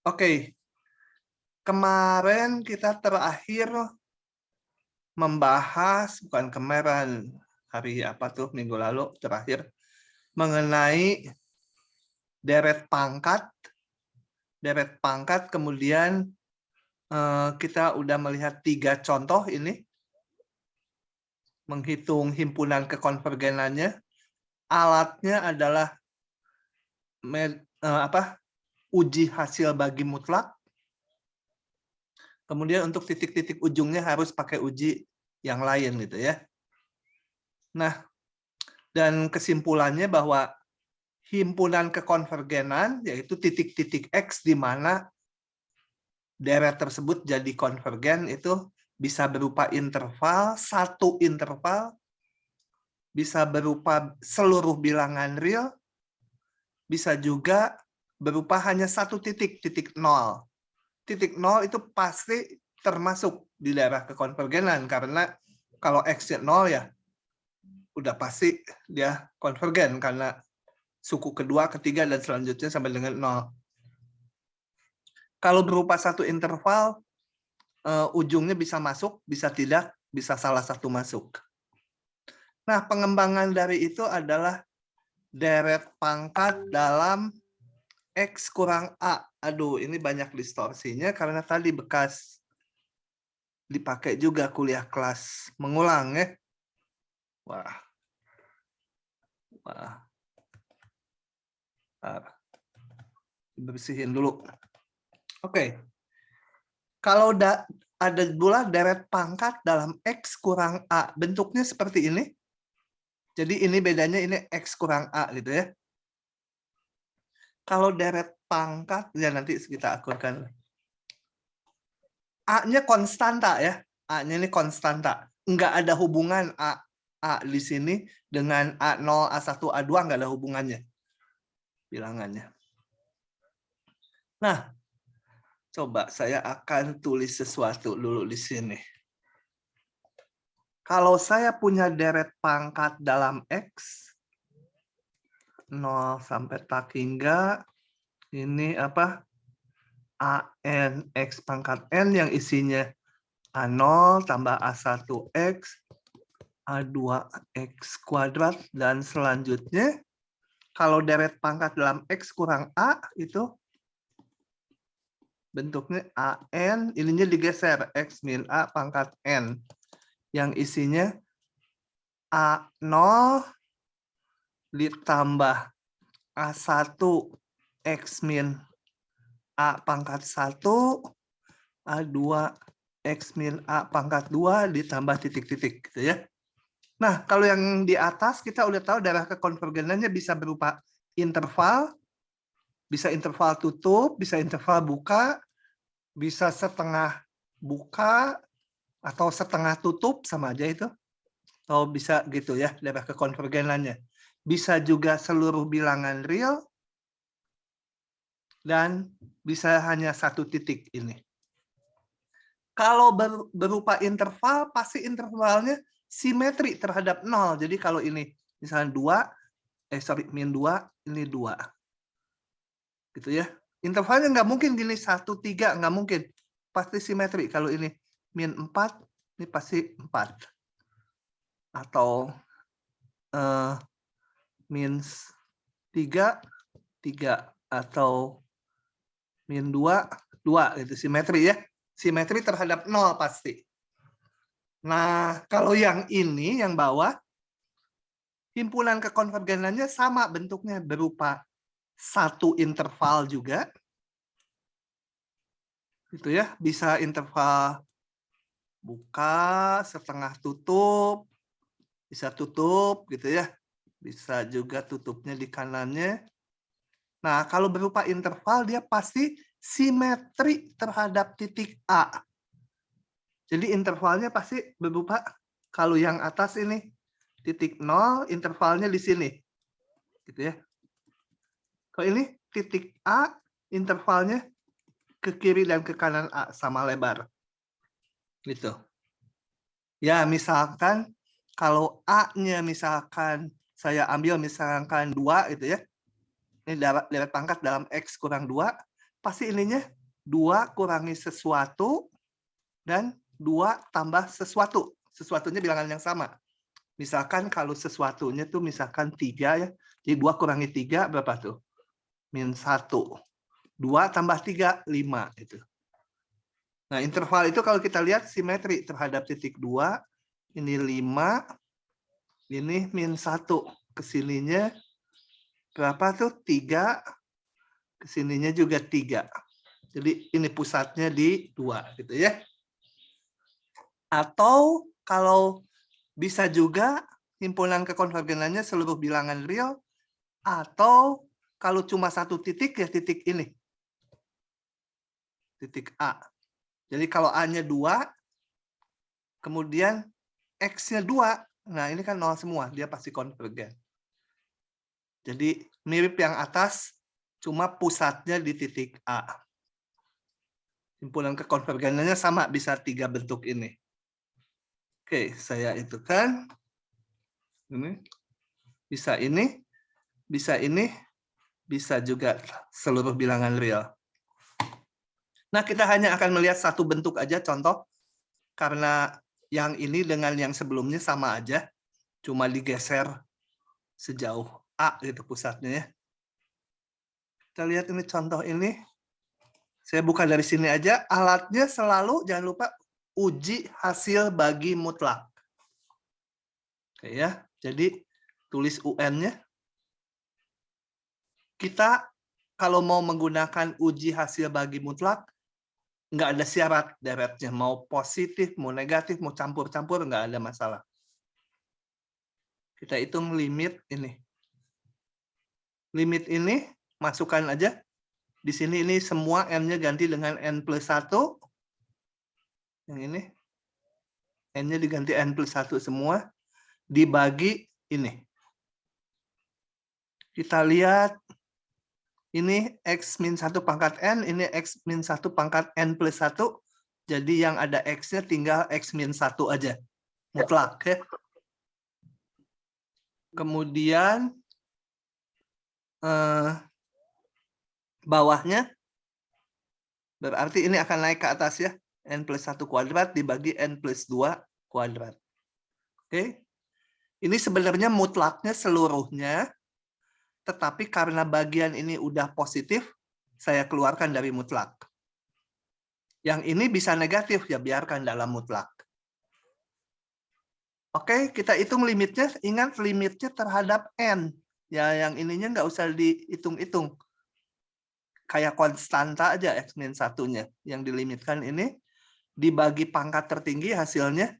Oke, kemarin kita terakhir membahas, bukan kemarin, hari apa tuh, minggu lalu terakhir, mengenai deret pangkat, kemudian kita udah melihat 3 contoh ini, menghitung himpunan kekonvergenannya. Alatnya adalah uji hasil bagi mutlak. Kemudian untuk titik-titik ujungnya harus pakai uji yang lain gitu ya. Nah, dan kesimpulannya bahwa himpunan kekonvergenan yaitu titik-titik X di mana deret tersebut jadi konvergen itu bisa berupa interval, satu interval, bisa berupa seluruh bilangan real, bisa juga berupa hanya satu titik, titik nol. Titik nol itu pasti termasuk di daerah kekonvergenan karena kalau X-nya 0 ya udah pasti dia konvergen karena suku kedua, ketiga, dan selanjutnya sampai dengan 0. Kalau berupa satu interval, ujungnya bisa masuk, bisa tidak, bisa salah satu masuk. Nah, pengembangan dari itu adalah deret pangkat dalam X kurang A. Aduh, ini banyak distorsinya karena tadi bekas dipakai juga kuliah kelas mengulang ya. Wah. Bersihin dulu. Oke. Kalau ada pula deret pangkat dalam X kurang A. Bentuknya seperti ini. Jadi ini bedanya, ini X kurang A gitu ya. Kalau deret pangkat, ya nanti kita akurkan. A-nya konstanta ya. A-nya ini konstanta. Nggak ada hubungan A di sini dengan A0, A1, A2, nggak ada hubungannya. Bilangannya. Nah, coba saya akan tulis sesuatu dulu di sini. Kalau saya punya deret pangkat dalam X, 0 sampai tak hingga, ini apa? AN X pangkat N yang isinya A0 tambah A1X, A2X kuadrat, dan selanjutnya, kalau deret pangkat dalam X kurang A, itu bentuknya AN, ininya digeser, X min A pangkat N, yang isinya A0 ditambah A1 X min A pangkat 1, A2 X min A pangkat 2 ditambah titik-titik gitu ya. Nah, kalau yang di atas kita udah tahu daerah kekonvergenannya bisa berupa interval, bisa interval tutup, bisa interval buka, bisa setengah buka, atau setengah tutup, sama aja itu. Atau bisa gitu ya, daerah kekonvergenannya. Bisa juga seluruh bilangan real, dan bisa hanya satu titik ini. Kalau berupa interval, pasti intervalnya simetri terhadap 0. Jadi kalau ini misalnya 2, min 2, ini 2. Gitu ya. Intervalnya nggak mungkin gini 1, 3, nggak mungkin. Pasti simetri. Kalau ini min 4, ini pasti 4. Atau min 3, 3. Atau min 2, 2. Gitu, simetri ya. Simetri terhadap 0 pasti. Nah, kalau yang ini, yang bawah, himpunan kekonvergenannya sama bentuknya, berupa satu interval juga. Gitu ya, bisa interval buka, setengah tutup, bisa tutup gitu ya. Bisa juga tutupnya di kanannya. Nah, kalau berupa interval dia pasti simetri terhadap titik A. Jadi intervalnya pasti berupa, kalau yang atas ini titik 0, intervalnya di sini. Gitu ya. Kalau ini titik A, intervalnya ke kiri dan ke kanan A sama lebar. Gitu. Ya, misalkan kalau A-nya misalkan saya ambil misalkan 2 gitu ya. Ini deret pangkat dalam X kurang 2. pasti ininya 2 kurangi sesuatu dan 2 tambah sesuatu. Sesuatunya bilangan yang sama. Misalkan kalau sesuatunya tuh misalkan 3 ya. Jadi 2 kurangi 3 berapa tuh? -1. 2 tambah 3, 5 itu. Nah, interval itu kalau kita lihat simetri terhadap titik 2, ini 5, ini -1. Kesininya berapa tuh? 3, kesininya juga 3. Jadi ini pusatnya di 2 gitu ya. Atau kalau bisa juga himpunan kekonvergenannya seluruh bilangan real, atau kalau cuma satu titik ya titik ini. Titik A. Jadi kalau A-nya 2, kemudian X-nya 2, nah ini kan 0 semua, dia pasti konvergen. Jadi mirip yang atas, cuma pusatnya di titik A. Himpunan kekonvergenannya sama, bisa 3 bentuk ini. Oke, saya itu kan. Ini. Bisa ini, bisa juga seluruh bilangan real. Nah, kita hanya akan melihat satu bentuk aja contoh, karena yang ini dengan yang sebelumnya sama aja, cuma digeser sejauh A gitu pusatnya ya. Kita lihat ini contoh ini. Saya buka dari sini aja, alatnya selalu jangan lupa uji hasil bagi mutlak. Oke ya, jadi tulis UN-nya. Kita kalau mau menggunakan uji hasil bagi mutlak, nggak ada syarat deretnya. Mau positif, mau negatif, mau campur-campur, nggak ada masalah. Kita hitung limit ini. Limit ini, masukkan aja. Di sini ini semua N-nya ganti dengan N+1. Yang ini. N-nya diganti N+1 semua. Dibagi ini. Kita lihat. Ini X-1 pangkat N, ini X-1 pangkat N+1. Jadi yang ada X-nya tinggal X-1 aja. Mutlak. Ya. Kemudian bawahnya, berarti ini akan naik ke atas ya. N+1 kuadrat dibagi N+2 kuadrat. Oke. Ini sebenarnya mutlaknya seluruhnya. Tetapi karena bagian ini udah positif, saya keluarkan dari mutlak. Yang ini bisa negatif, ya biarkan dalam mutlak. Oke, kita hitung limitnya. Ingat limitnya terhadap N. Ya, yang ininya nggak usah dihitung-hitung. Kayak konstanta aja X-1-nya. Yang dilimitkan ini, dibagi pangkat tertinggi hasilnya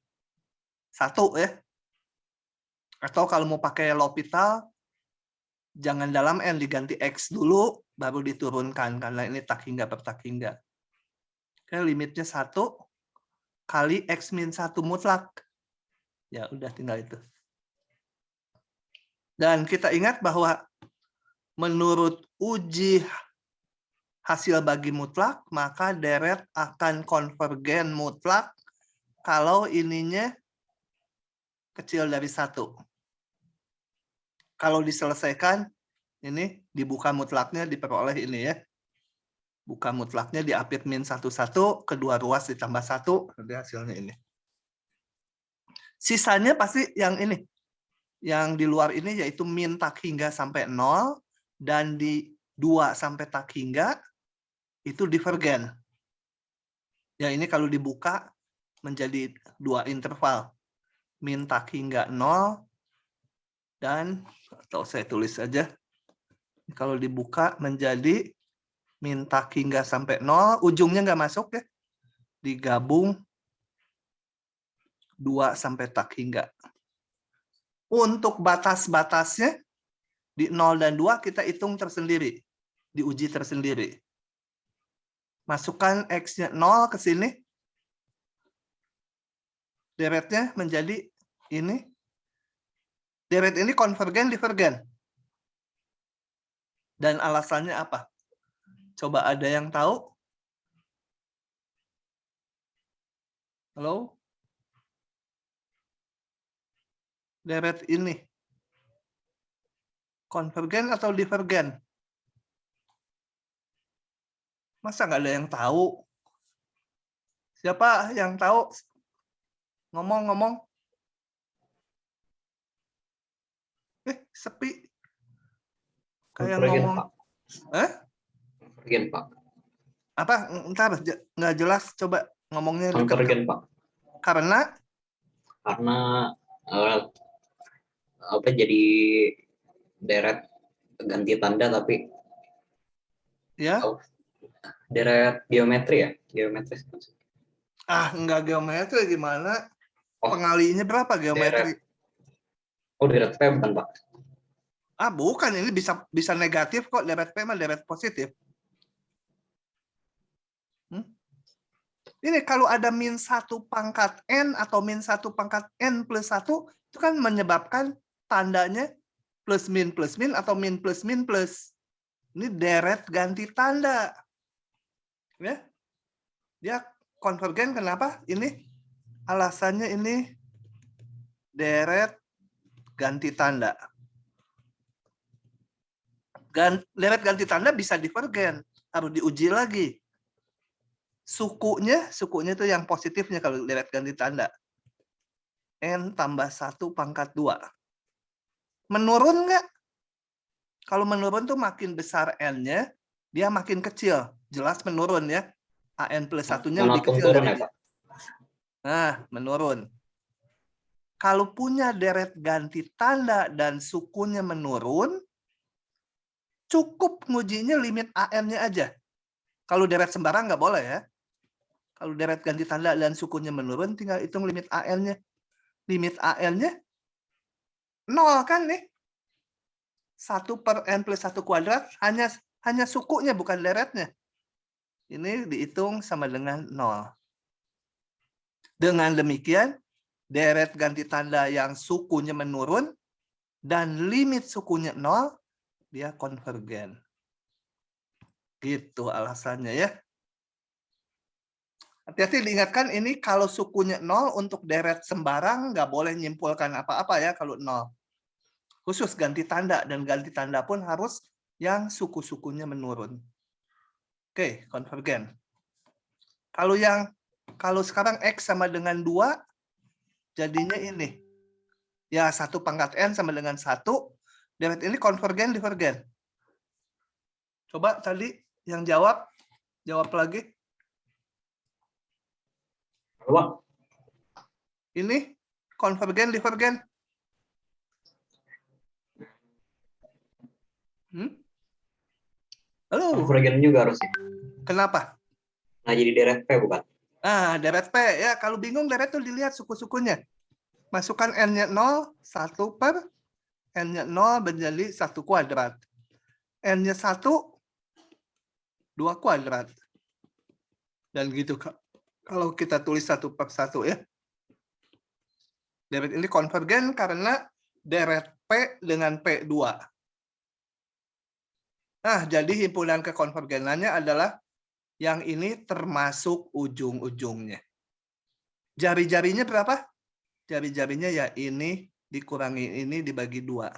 1 ya. Atau kalau mau pakai L'Hopital, jangan dalam N, diganti X dulu, baru diturunkan. Karena ini tak hingga per tak hingga. Oke, limitnya 1 kali X-1 mutlak. Ya, udah tinggal itu. Dan kita ingat bahwa menurut uji hasil bagi mutlak, maka deret akan konvergen mutlak kalau ininya kecil dari 1. Kalau diselesaikan, ini dibuka mutlaknya diperoleh ini ya. Buka mutlaknya diapit -1, kedua ruas ditambah 1, nanti hasilnya ini. Sisanya pasti yang ini. Yang di luar ini yaitu min tak hingga sampai 0, dan di 2 sampai tak hingga, itu divergen. Ya ini kalau dibuka menjadi 2 interval. Min tak hingga 0, dan, atau saya tulis saja, kalau dibuka menjadi min tak hingga sampai 0, ujungnya nggak masuk ya, digabung 2 sampai tak hingga. Untuk batas-batasnya, di 0 dan 2 kita hitung tersendiri, diuji tersendiri. Masukkan X-nya 0 ke sini, deretnya menjadi ini. Deret ini konvergen, divergen. Dan alasannya apa? Coba ada yang tahu? Halo? Deret ini. Konvergen atau divergen? Masa nggak ada yang tahu? Siapa yang tahu? Ngomong-ngomong. Sepi. Kayak Konvergen, ngomong. Pak. Konvergen, Pak. Apa? Ntar nggak jelas. Coba ngomongnya dekat. Konvergen, Pak. Karena apa jadi deret ganti tanda tapi ya deret geometri ya, geometris. nggak geometri gimana? Oh, Pengalinya berapa geometri? deret P bukan, Pak? Bukan, ini bisa negatif kok, deret P mah deret positif. Ini kalau ada min 1 pangkat N atau min 1 pangkat N plus 1, itu kan menyebabkan tandanya plus min atau min plus. Ini deret ganti tanda. Ya. Dia konvergen kenapa? Ini alasannya ini deret ganti tanda. Deret ganti tanda bisa divergen, harus diuji lagi. Sukunya itu yang positifnya kalau deret ganti tanda. N tambah 1 pangkat 2. Menurun nggak? Kalau menurun tuh makin besar N-nya, dia makin kecil. Jelas menurun ya. AN plus 1-nya lebih kecil turun dari ya, dia. Pak? Nah, menurun. Kalau punya deret ganti tanda dan sukunya menurun, cukup ngujinya limit AN-nya aja. Kalau deret sembarang nggak boleh ya. Kalau deret ganti tanda dan sukunya menurun, tinggal hitung limit AN-nya. Limit AN-nya 0 kan nih. 1 per N plus 1 kuadrat hanya sukunya, bukan deretnya. Ini dihitung sama dengan 0. Dengan demikian, deret ganti tanda yang sukunya menurun dan limit sukunya 0, dia konvergen. Gitu alasannya ya. Hati-hati diingatkan ini kalau sukunya 0 untuk deret sembarang nggak boleh nyimpulkan apa-apa ya kalau 0. Khusus ganti tanda, dan ganti tanda pun harus yang suku-sukunya menurun. Oke, konvergen. Kalau sekarang X sama dengan 2, jadinya ini. Ya, 1 pangkat N sama dengan 1. Deret ini konvergen, divergen. Coba tadi yang jawab lagi. Apa? Ini konvergen, divergen. Halo. Konvergen juga harusnya. Kenapa? Nah, jadi deret P bukan? Deret P. Ya, kalau bingung deret tuh dilihat suku-sukunya. Masukkan N-nya 0, 1 per N-nya 0 menjadi 1 kuadrat. N-nya 1, 2 kuadrat. Dan gitu, kalau kita tulis 1 per 1 ya. Deret ini konvergen karena deret P dengan P2. Nah, jadi himpunan kekonvergenannya adalah yang ini termasuk ujung-ujungnya. Jari-jarinya berapa? Jari-jarinya ya ini dikurangi ini dibagi 2.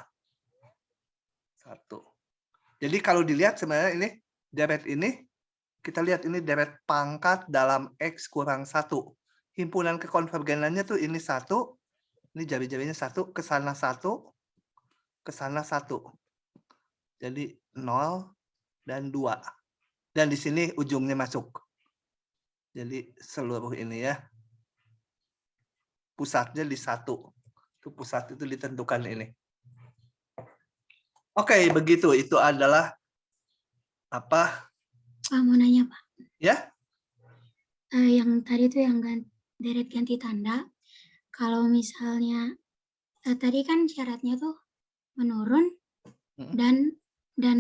1. Jadi kalau dilihat sebenarnya ini deret ini, kita lihat ini deret pangkat dalam X kurang 1. Himpunan kekonvergenannya tuh ini 1, ini jari-jarinya 1, ke sana 1, ke sana 1. Jadi 0 dan 2. Dan di sini ujungnya masuk. Jadi seluruh ini ya. Pusatnya di 1. Itu pusat itu ditentukan ini. Oke, begitu. Itu adalah apa? Pak, mau nanya, Pak. Ya? Yang tadi tuh yang deret ganti tanda. Kalau misalnya tadi kan syaratnya tuh menurun dan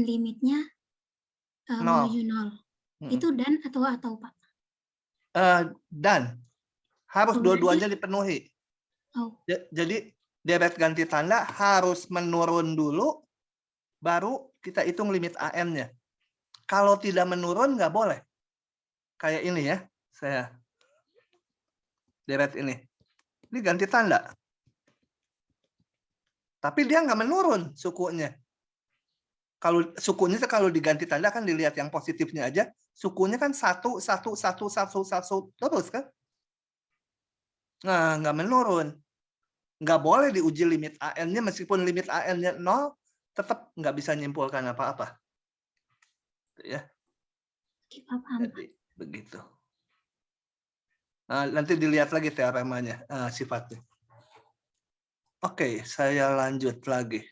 limitnya menuju 0. Itu dan atau Pak? Dan harus dua-duanya dipenuhi. Jadi deret ganti tanda harus menurun dulu, baru kita hitung limit AN-nya. Kalau tidak menurun nggak boleh. Kayak ini ya, saya deret ini. Ini ganti tanda. Tapi dia nggak menurun sukunya. Kalau sukunya kalau diganti tanda kan dilihat yang positifnya aja, sukunya kan 1, 1, 1, 1, 1 terus kan? Nah, nggak menurun. Nggak boleh diuji limit AN-nya, meskipun limit AN-nya 0, tetap nggak bisa nyimpulkan apa-apa. Ya. Paham. Jadi, begitu. Nah, nanti dilihat lagi teoremanya, sifatnya. Oke, saya lanjut lagi.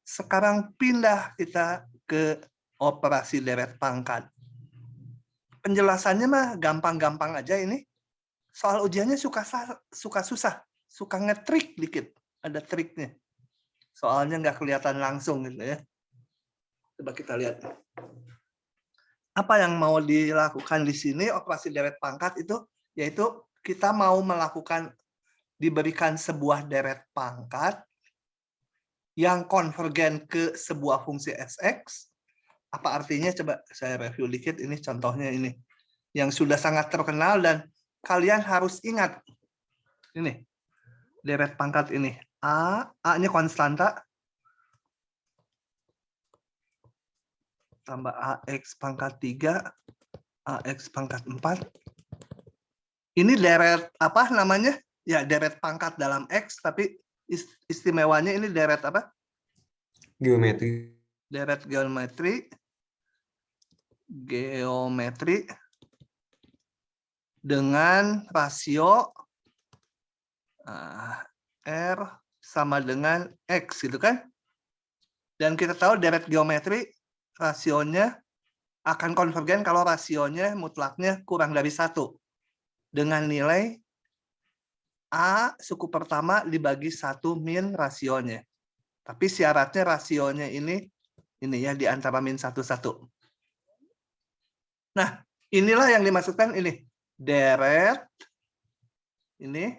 Sekarang pindah kita ke operasi deret pangkat. Penjelasannya mah gampang-gampang aja ini. Soal ujiannya suka susah, suka ngetrik dikit, ada triknya. Soalnya nggak kelihatan langsung gitu ya. Coba kita lihat. Apa yang mau dilakukan di sini operasi deret pangkat itu, yaitu kita mau melakukan diberikan sebuah deret pangkat yang konvergen ke sebuah fungsi Sx. Apa artinya? Coba saya review dikit. Ini contohnya ini. Yang sudah sangat terkenal dan kalian harus ingat. Ini. Deret pangkat ini. A-nya konstanta. Tambah AX pangkat 3. AX pangkat 4. Ini deret apa namanya? Ya, deret pangkat dalam X, tapi istimewanya ini deret apa? Geometri. Deret geometri dengan rasio R sama dengan X gitu kan. Dan kita tahu deret geometri rasionya akan konvergen kalau rasionya mutlaknya kurang dari 1. Dengan nilai A suku pertama dibagi 1 min rasionya. Tapi syaratnya rasionya ini ya di antara min 1, 1. Nah, inilah yang dimaksudkan ini. Deret ini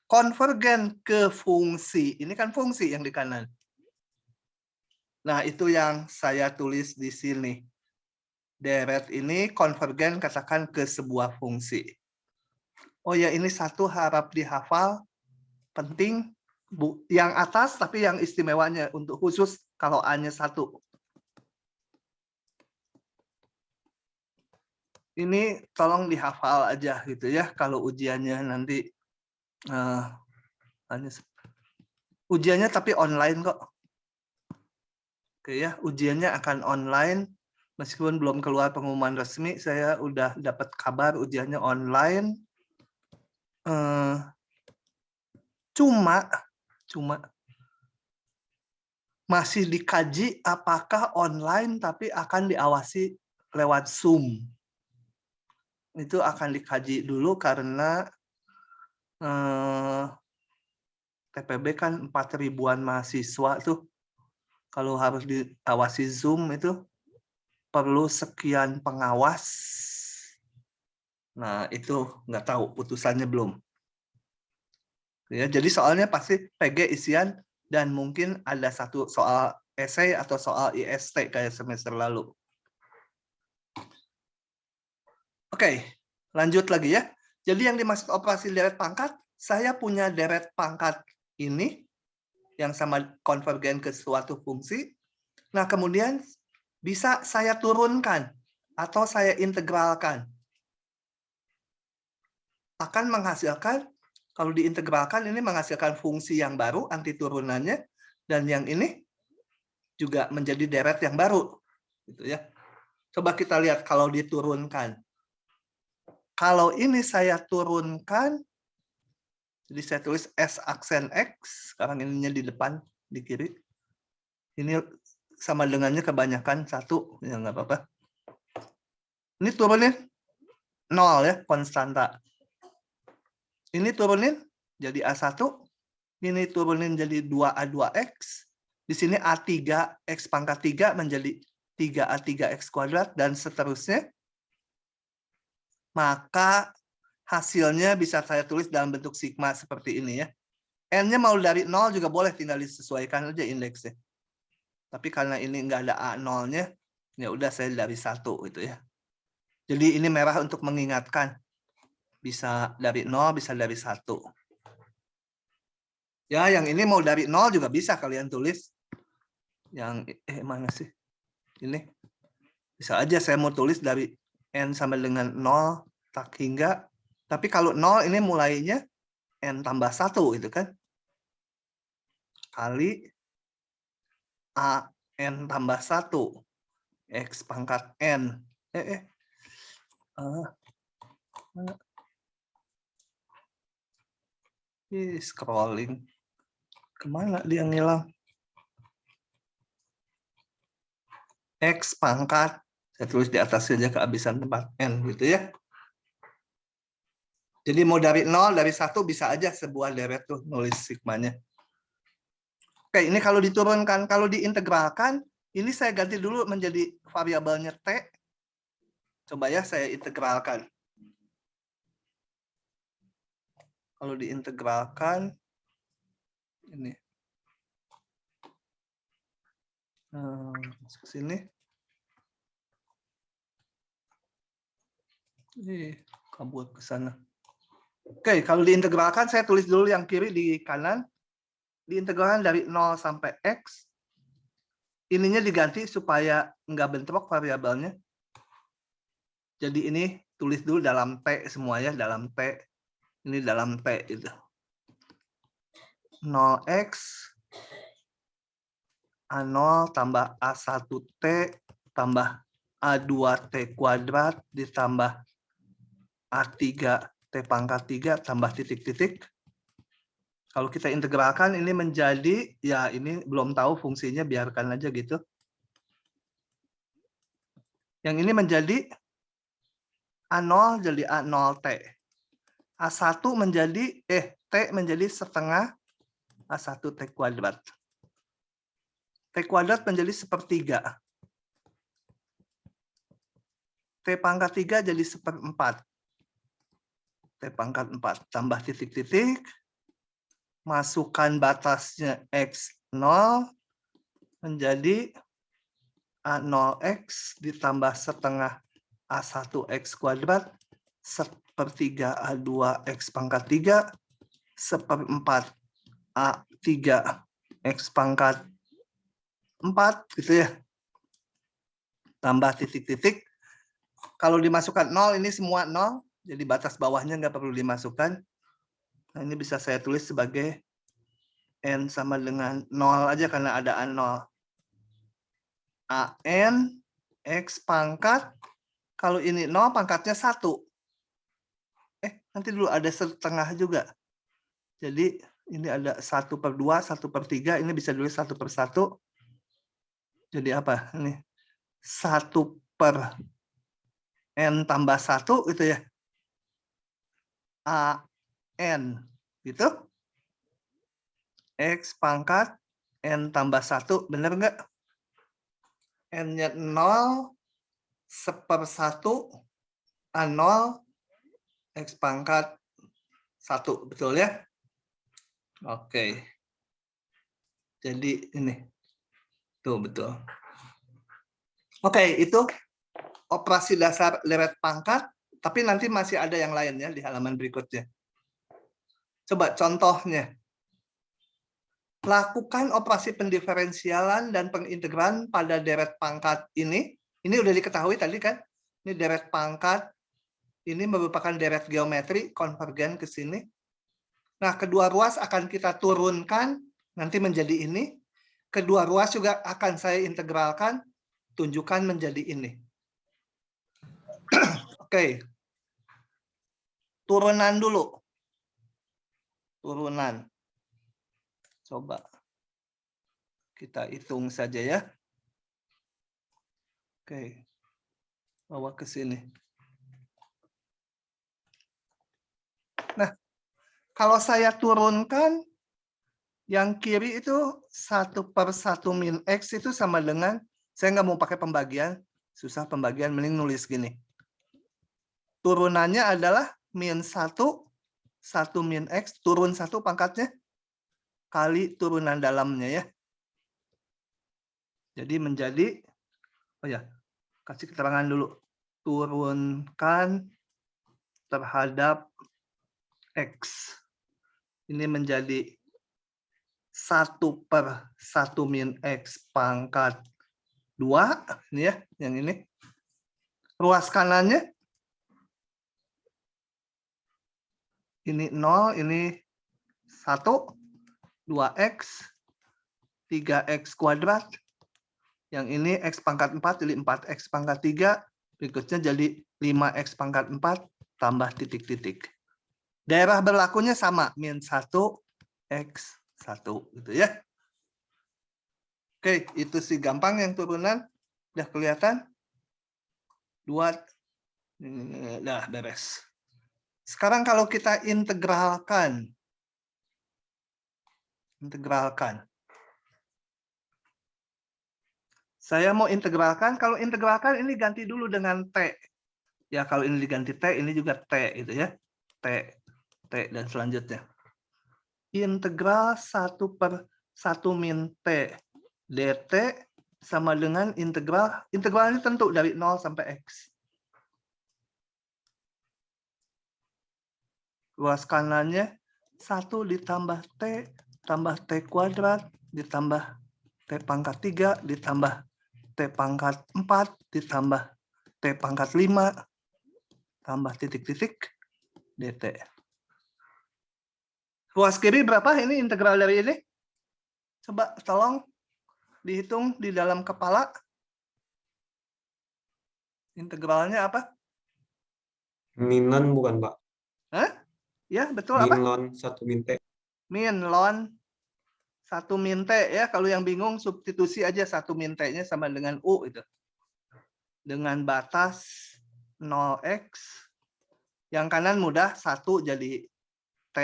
konvergen ke fungsi. Ini kan fungsi yang di kanan. Nah, itu yang saya tulis di sini. Deret ini konvergen katakan ke sebuah fungsi. Oh ya, ini satu harap dihafal. Penting. Yang atas tapi yang istimewanya untuk khusus kalau A-nya 1. Ini tolong dihafal aja gitu ya kalau ujiannya nanti ujiannya tapi online kok. Oke ya, ujiannya akan online meskipun belum keluar pengumuman resmi. Saya udah dapat kabar ujiannya online. Cuma masih dikaji apakah online tapi akan diawasi lewat Zoom. Itu akan dikaji dulu karena TPB kan 4.000-an mahasiswa tuh. Kalau harus diawasi Zoom itu perlu sekian pengawas. Nah, itu nggak tahu putusannya belum. Ya, jadi soalnya pasti PG isian dan mungkin ada satu soal esai atau soal IST kayak semester lalu. Oke, lanjut lagi ya. Jadi yang dimaksud operasi deret pangkat, saya punya deret pangkat ini yang sama konvergen ke suatu fungsi. Nah, kemudian bisa saya turunkan atau saya integralkan. Akan menghasilkan, kalau diintegralkan ini menghasilkan fungsi yang baru, anti turunannya, dan yang ini juga menjadi deret yang baru. Gitu ya. Coba kita lihat kalau diturunkan. Kalau ini saya turunkan, jadi saya tulis S aksen X, sekarang ininya di depan, di kiri. Ini sama dengannya kebanyakan 1, ya nggak apa-apa. Ini turunin 0 ya, konstanta. Ini turunin jadi A1, ini turunin jadi 2A2X. Di sini A3 X pangkat 3 menjadi 3A3X kuadrat, dan seterusnya. Maka hasilnya bisa saya tulis dalam bentuk sigma seperti ini ya. N-nya mau dari 0 juga boleh, tinggal disesuaikan aja indeksnya. Tapi karena ini nggak ada A0-nya, ya udah saya dari 1 gitu ya. Jadi ini merah untuk mengingatkan. Bisa dari 0, bisa dari 1. Ya, yang ini mau dari 0 juga bisa kalian tulis. Yang mana sih? Ini. Bisa aja saya mau tulis dari N sama dengan 0 tak hingga. Tapi kalau 0 ini mulainya N tambah 1 itu kan. Kali A N tambah 1. X pangkat N. Scrolling. Kemana dia ngilang? X pangkat, saya tulis di atas saja kehabisan tempat N gitu ya. Jadi mau dari 0, dari 1 bisa aja sebuah deret tuh nulis sigmanya. Oke, ini kalau diturunkan, kalau diintegralkan, ini saya ganti dulu menjadi variabelnya T. Coba ya saya integralkan. Kalau diintegralkan, ini. Masuk ke sini. Kabur ke sana. Oke, kalau diintegralkan saya tulis dulu yang kiri di kanan. Diintegralkan dari 0 sampai X. Ininya diganti supaya nggak bentrok variabelnya. Jadi ini tulis dulu dalam T semuanya, dalam T. Ini dalam T itu. 0X A0 tambah A1T tambah A2T kuadrat ditambah A3T pangkat 3 tambah titik-titik. Kalau kita integralkan ini menjadi, ya ini belum tahu fungsinya, biarkan aja gitu. Yang ini menjadi A0 jadi A0T. A1 menjadi, T menjadi setengah A1T kuadrat. T kuadrat menjadi sepertiga. T pangkat 3 jadi seperempat. T pangkat 4 tambah titik-titik. Masukkan batasnya X0 menjadi A0X ditambah setengah A1X kuadrat sepertiga A2X pangkat 3 seperempat A3X pangkat 4 gitu ya. Tambah titik-titik. Kalau dimasukkan 0 ini semua 0, jadi batas bawahnya nggak perlu dimasukkan. Nah, ini bisa saya tulis sebagai N sama dengan 0 aja karena ada A0. AN X pangkat, kalau ini 0 pangkatnya 1. Nanti dulu ada setengah juga. Jadi ini ada 1/2, 1/3, ini bisa ditulis 1/1. Jadi apa? Ini 1/N tambah 1 gitu ya. AN gitu. X pangkat N tambah 1, bener nggak? N-nya 0, 1/1, A0, X pangkat 1, betul ya? Oke. Jadi ini. Tuh, betul. Oke, itu operasi dasar deret pangkat, tapi nanti masih ada yang lainnya di halaman berikutnya. Coba contohnya. Lakukan operasi pendiferensialan dan pengintegralan pada deret pangkat ini. Ini udah diketahui tadi kan? Ini deret pangkat. Ini merupakan deret geometri konvergen ke sini. Nah, kedua ruas akan kita turunkan nanti menjadi ini. Kedua ruas juga akan saya integralkan, tunjukkan menjadi ini. Oke. Turunan dulu. Turunan. Coba kita hitung saja ya. Oke. Bawa ke sini. Nah, kalau saya turunkan, yang kiri itu 1/1 min X itu sama dengan, saya nggak mau pakai pembagian, susah pembagian, mending nulis gini. Turunannya adalah min 1, 1 min X, turun 1 pangkatnya, kali turunan dalamnya ya. Jadi menjadi, oh ya, kasih keterangan dulu. Turunkan terhadap X. Ini menjadi 1/1 min X pangkat 2. Ini ya, yang ini. Ruas kanannya. Ini 0, ini 1, 2X, 3X kuadrat. Yang ini X pangkat 4 jadi 4X pangkat 3. Berikutnya jadi 5X pangkat 4 tambah titik-titik. Daerah berlakunya sama, min 1, X 1. Gitu ya. Oke, itu sih gampang yang turunan. Udah kelihatan? 2. Nah, beres. Sekarang kalau kita integralkan. Saya mau integralkan. Kalau integralkan ini ganti dulu dengan T. Ya, kalau ini diganti T, ini juga T gitu ya. T dan selanjutnya. Integral 1/1 min T dt sama dengan integral ini tentu dari 0 sampai X. Ruas kanannya 1 ditambah T tambah T kuadrat ditambah T pangkat 3 ditambah T pangkat 4 ditambah T pangkat 5 tambah titik-titik dt. Ruas kiri berapa ini integral dari ini? Coba tolong dihitung di dalam kepala. Integralnya apa? Min ln bukan, Pak? Hah? Ya, betul Min apa? ln 1 min T. Min ln 1 min T ya. Kalau yang bingung substitusi aja 1 min T-nya sama dengan U itu. Dengan batas 0x. Yang kanan mudah 1 jadi T.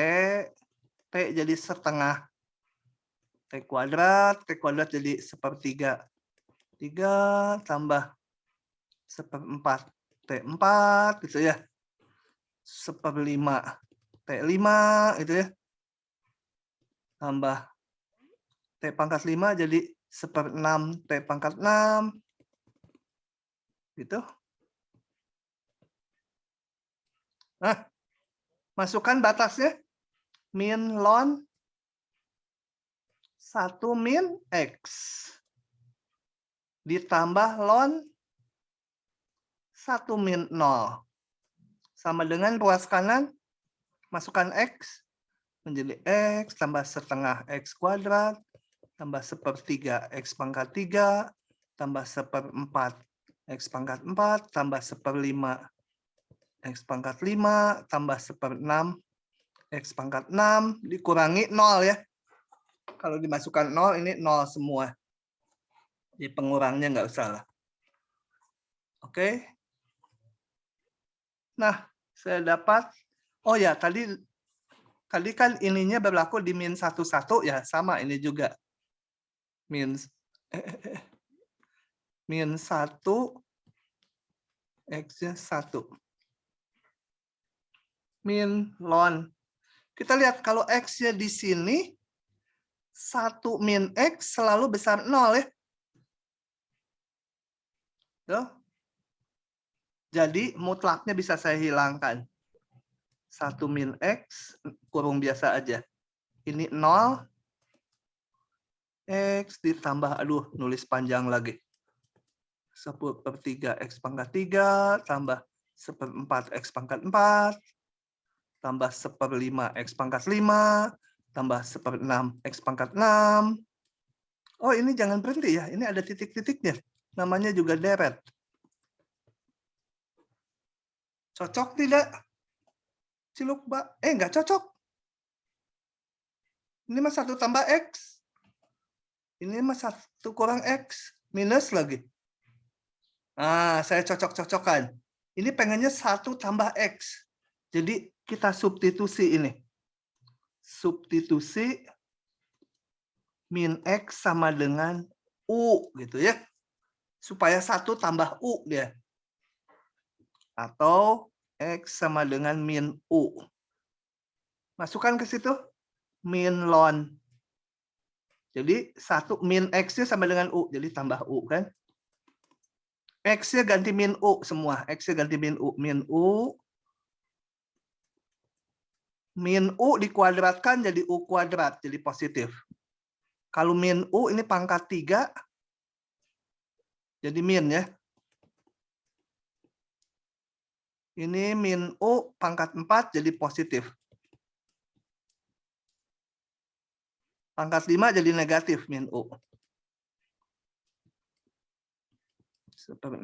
T jadi setengah. T kuadrat jadi 1/3. 3 tambah 1/4 T4 gitu ya. 1/5 T5 gitu ya. Tambah T pangkat 5 jadi 1/6 T pangkat 6. Gitu. Nah, masukkan batasnya. Min ln 1 min X. Ditambah ln 1 min 0. Sama dengan ruas kanan. Masukkan X. Menjadi X tambah setengah X kuadrat. Tambah 1/3 X pangkat 3. Tambah 1/4 X pangkat 4. Tambah 1/5 X pangkat 5. Tambah 1/6 X pangkat 6. Dikurangi 0 ya. Kalau dimasukkan 0, ini 0 semua. Jadi pengurangnya nggak usah lah. Oke. Nah, saya dapat. Oh ya, tadi kan ininya berlaku di min 1, 1 ya. Sama ini juga. Min 1, X-nya 1. Min ln. Kita lihat kalau X-nya di sini, 1 min X selalu besar 0 ya. Tuh. Jadi mutlaknya bisa saya hilangkan. 1 min X, kurung biasa aja. Ini 0. X ditambah, aduh, nulis panjang lagi. 1/3 X pangkat 3, tambah 1/4 X pangkat 4, tambah 1/5 X pangkat 5, tambah 1/6 X pangkat 6. Oh, ini jangan berhenti ya. Ini ada titik-titiknya. Namanya juga deret. Cocok tidak? Ciluk, Mbak. Nggak cocok. Ini mah 1 tambah X. Ini mah 1 kurang X. Minus lagi. Nah, saya cocok-cocokkan. Ini pengennya 1 tambah X. Jadi kita substitusi ini. Substitusi min X sama dengan U. Gitu ya. Supaya 1 tambah U dia. Atau X sama dengan min U. Masukkan ke situ. Min ln. Jadi 1 min X-nya sama dengan U. Jadi tambah U kan. X-nya ganti min U semua. X-nya ganti min U. Min U. Min U dikuadratkan jadi U kuadrat. Jadi positif. Kalau min U ini pangkat 3, jadi min ya. Ini min U pangkat 4 jadi positif. Pangkat 5 jadi negatif min U. 1/6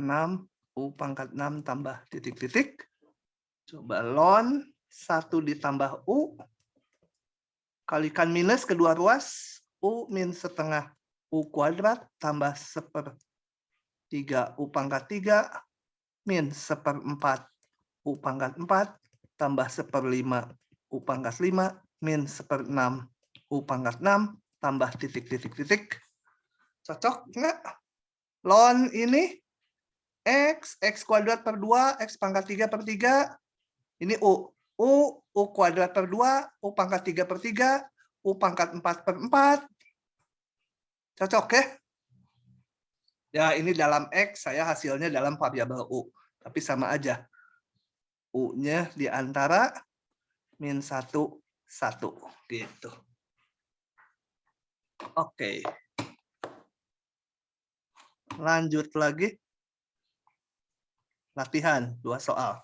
U pangkat 6 tambah titik-titik. Coba ln 1 ditambah U. Kalikan minus kedua ruas. U min setengah U kuadrat tambah 1/3 U pangkat 3 min 1/4 U pangkat 4 tambah 1/5 U pangkat 5 min 1/6 U pangkat 6 tambah titik-titik-titik. Cocok nggak? Ln ini X kuadrat per 2, X pangkat 3/3. Ini U kuadrat per 2, U pangkat 3/3, U pangkat 4/4. Cocok ya? Ya, ini dalam X, saya hasilnya dalam variabel U. Tapi sama aja. U-nya di antara min 1, 1. Gitu. Oke. Lanjut lagi. Latihan, 2 soal.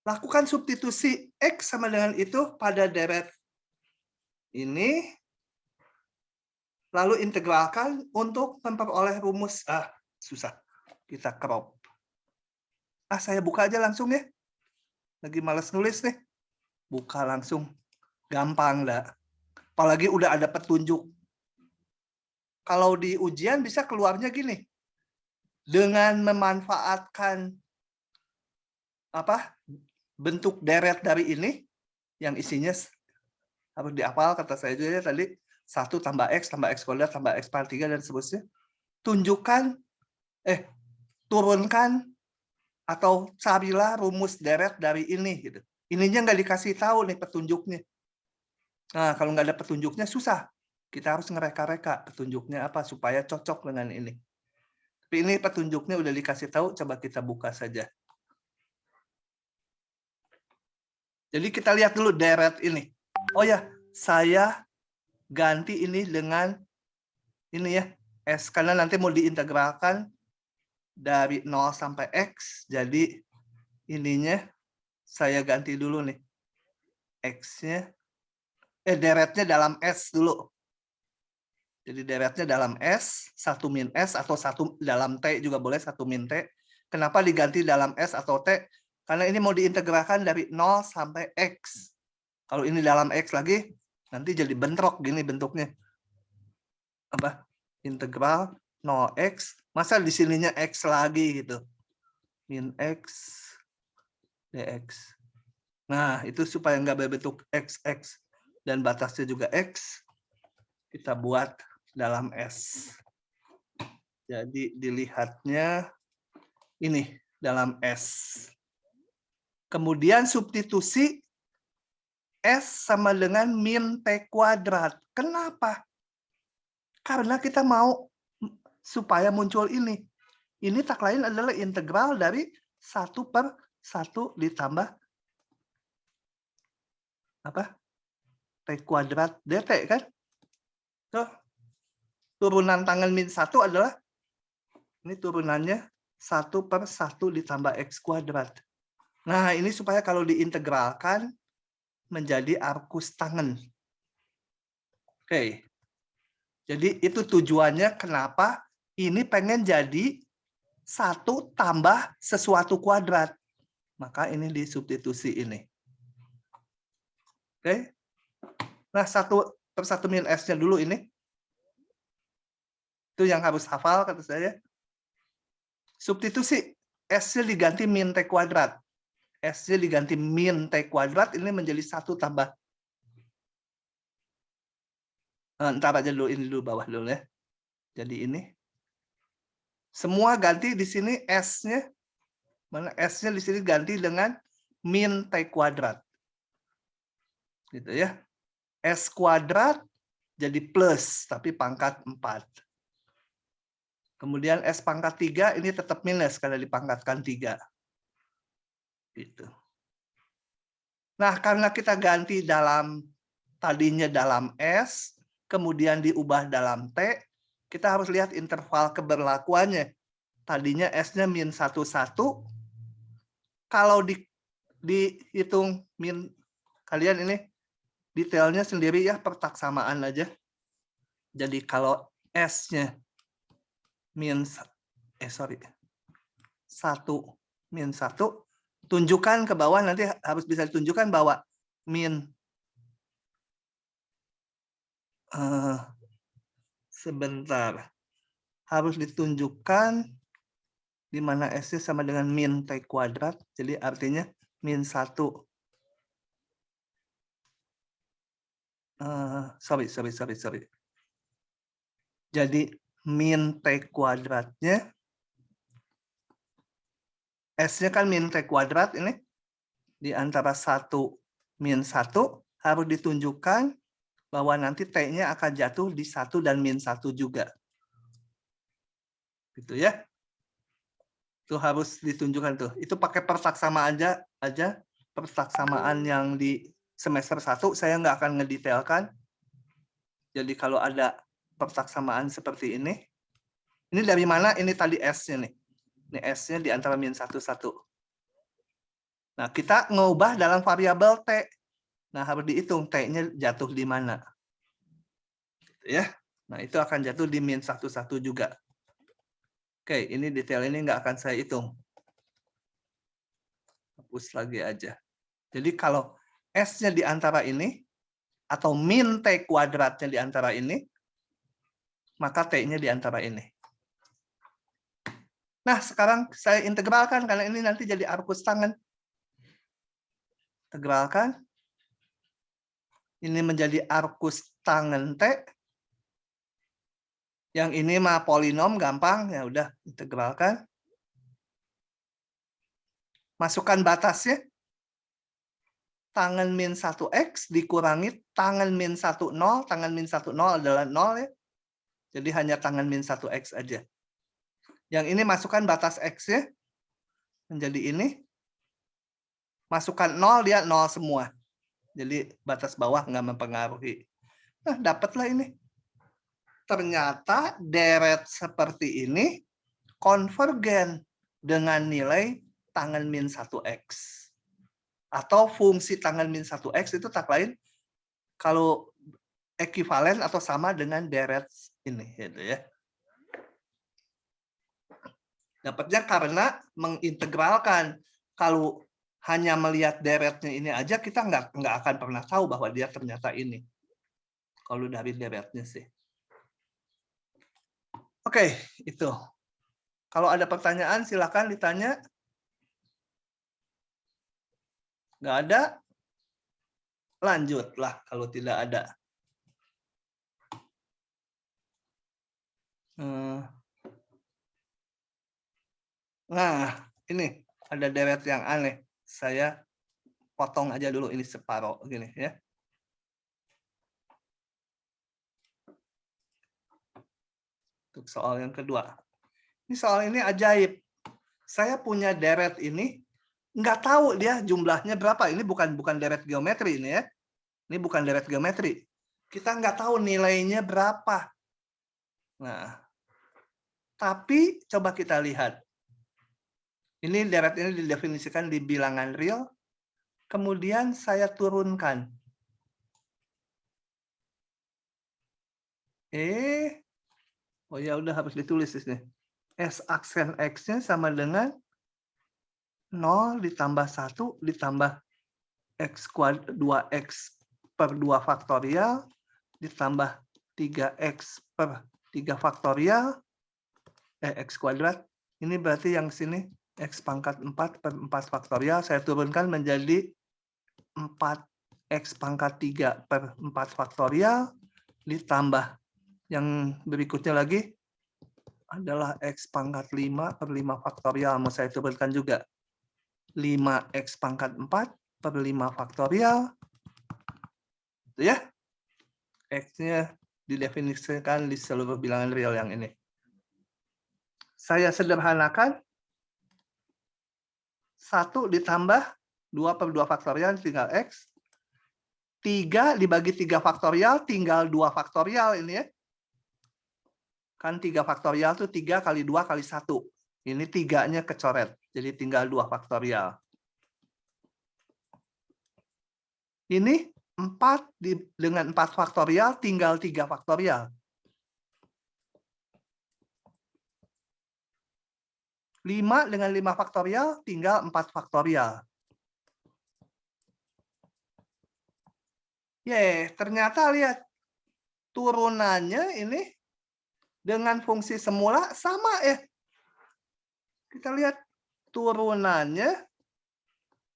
Lakukan substitusi X sama dengan itu pada deret ini. Lalu integralkan untuk memperoleh rumus. Susah. Kita crop. Saya buka aja langsung ya. Lagi males nulis nih. Buka langsung. Gampang dah. Apalagi udah ada petunjuk. Kalau di ujian bisa keluarnya gini. Dengan memanfaatkan bentuk deret dari ini yang isinya harus dihafal, kata saya juga ya tadi, 1 tambah X kuadrat tambah X pangkat 3 dan seterusnya. Turunkan atau carilah rumus deret dari ini gitu. Ininya nggak dikasih tahu nih petunjuknya. Nah, kalau nggak ada petunjuknya susah. Kita harus ngereka-reka petunjuknya apa supaya cocok dengan ini. Tapi ini petunjuknya udah dikasih tahu, coba kita buka saja. Jadi kita lihat dulu deret ini. Oh ya, saya ganti ini dengan ini ya, S, karena nanti mau diintegralkan dari 0 sampai X, jadi ininya saya ganti dulu nih. X-nya, deretnya dalam S dulu. Jadi deretnya dalam S, 1 min S, atau 1 dalam T juga boleh, 1 min T. Kenapa diganti dalam S atau T? Karena ini mau diintegralkan dari 0 sampai X. Kalau ini dalam X lagi, nanti jadi bentrok gini bentuknya. Integral 0x, masa di sininya X lagi gitu. Min X dx. Nah, itu supaya nggak berbentuk XX dan batasnya juga X, kita buat dalam S. Jadi dilihatnya ini dalam S. Kemudian substitusi S sama dengan min T kuadrat. Kenapa? Karena kita mau supaya muncul ini. Ini tak lain adalah integral dari 1/1 ditambah T kuadrat dt kan? Tuh. Turunan tangan min 1 adalah ini turunannya 1/1 ditambah X kuadrat. Nah, ini supaya kalau diintegralkan menjadi arcus tangen. Oke. Jadi itu tujuannya kenapa ini pengen jadi 1 tambah sesuatu kuadrat. Maka ini disubstitusi ini. Oke. Nah, 1/1 min S-nya dulu ini. Itu yang harus hafal kata saya. Substitusi S-nya diganti min T kuadrat. S-nya diganti min T kuadrat, ini menjadi 1 tambah. Ntar aja dulu, ini dulu bawah dulu ya. Jadi ini. Semua ganti di sini S-nya. Mana S-nya di sini ganti dengan min T kuadrat. Gitu ya. S kuadrat jadi plus, tapi pangkat 4. Kemudian S pangkat 3 ini tetap minus karena dipangkatkan 3. Gitu. Nah, karena kita ganti tadinya dalam S, kemudian diubah dalam T, kita harus lihat interval keberlakuannya. Tadinya S-nya min 1, 1. Kalau dihitung min, kalian ini detailnya sendiri ya, pertaksamaan aja. Jadi kalau S-nya min 1 min 1, tunjukkan ke bawah, nanti harus bisa ditunjukkan bahwa min sebentar, harus ditunjukkan di mana S-nya sama dengan min T kuadrat, jadi artinya min 1. Sorry. Jadi min T kuadratnya, S-nya kan min T kuadrat ini, di antara 1 min 1, harus ditunjukkan bahwa nanti T-nya akan jatuh di 1 dan min 1 juga. Gitu ya. Itu harus ditunjukkan tuh. Itu pakai pertaksamaan aja. Pertaksamaan yang di semester 1 saya nggak akan ngedetailkan. Jadi kalau ada pertaksamaan seperti ini dari mana? Ini tadi S-nya nih. Ini S-nya di antara min 1, 1. Nah, kita ngubah dalam variabel T. Nah, harus dihitung T-nya jatuh di mana. Ya. Nah, itu akan jatuh di min 1, 1 juga. Oke, ini detail ini nggak akan saya hitung. Hapus lagi aja. Jadi kalau S-nya di antara ini, atau min T kuadratnya di antara ini, maka T-nya di antara ini. Nah, sekarang saya integralkan, karena ini nanti jadi arkus tangen. Integralkan. Ini menjadi arkus tangen T. Yang ini mah polinom, gampang. Ya udah, integralkan. Masukkan batasnya. Tangen min 1x dikurangi tangen min 1, 0. Tangen min 1, 0 adalah 0 ya. Jadi hanya tangen min 1x aja. Yang ini masukkan batas x-nya. Menjadi ini. Masukkan 0, dia 0 semua. Jadi batas bawah nggak mempengaruhi. Nah, dapatlah ini. Ternyata deret seperti ini konvergen dengan nilai tangen min 1x. Atau fungsi tangen min 1x itu tak lain kalau ekivalen atau sama dengan deret ini. Gitu ya. Dapatnya karena mengintegralkan. Kalau hanya melihat deretnya ini aja, kita nggak akan pernah tahu bahwa dia ternyata ini. Kalau dari deretnya sih. Oke, itu. Kalau ada pertanyaan, silakan ditanya. Nggak ada? Lanjutlah kalau tidak ada. Nah, ini ada deret yang aneh. Saya potong aja dulu ini separoh gini ya. Untuk soal yang kedua. Ini soal ini ajaib. Saya punya deret ini, nggak tahu dia jumlahnya berapa. Ini bukan deret geometri ini ya. Ini bukan deret geometri. Kita nggak tahu nilainya berapa. Nah, tapi coba kita lihat. Ini deret ini didefinisikan di bilangan real. Kemudian saya turunkan. Oh ya udah harus ditulis di sini. S aksen X-nya sama dengan 0 ditambah 1 ditambah X kuadrat 2X per 2 faktorial ditambah 3X per 3 faktorial X kuadrat. Ini berarti yang sini X pangkat 4 per 4 faktorial. Saya turunkan menjadi 4X pangkat 3 per 4 faktorial ditambah yang berikutnya lagi adalah X pangkat 5 per 5 faktorial. Mau saya turunkan juga. 5X pangkat 4 per 5 faktorial. Itu ya. X-nya didefinisikan di seluruh bilangan real yang ini. Saya sederhanakan. 1 ditambah 2 per 2 faktorial tinggal X. 3 dibagi 3 faktorial tinggal 2 faktorial ini ya. Kan 3 faktorial itu 3 kali 2 kali 1. Ini 3-nya kecoret. Jadi tinggal 2 faktorial. Ini 4 dengan 4 faktorial tinggal 3 faktorial. 5 dengan 5 faktorial tinggal 4 faktorial. Ternyata lihat turunannya ini dengan fungsi semula sama ya. Kita lihat turunannya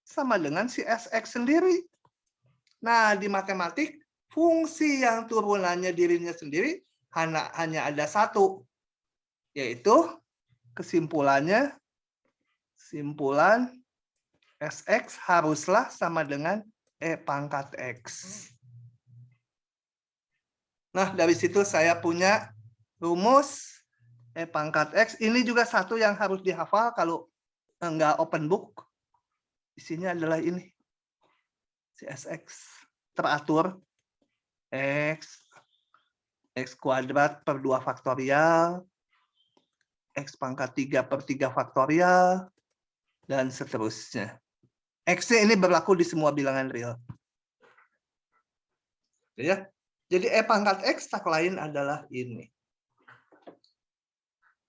sama dengan si Sx sendiri. Nah, di matematik fungsi yang turunannya dirinya sendiri hanya ada satu, yaitu kesimpulannya simpulan Sx haruslah sama dengan E pangkat X. Nah, dari situ saya punya rumus E pangkat X. Ini juga satu yang harus dihafal kalau enggak open book. Isinya adalah ini. Si Sx teratur. X kuadrat per 2 faktorial. X pangkat 3 per 3 faktorial. Dan seterusnya. X-nya ini berlaku di semua bilangan real. Ya. Jadi E pangkat X tak lain adalah ini.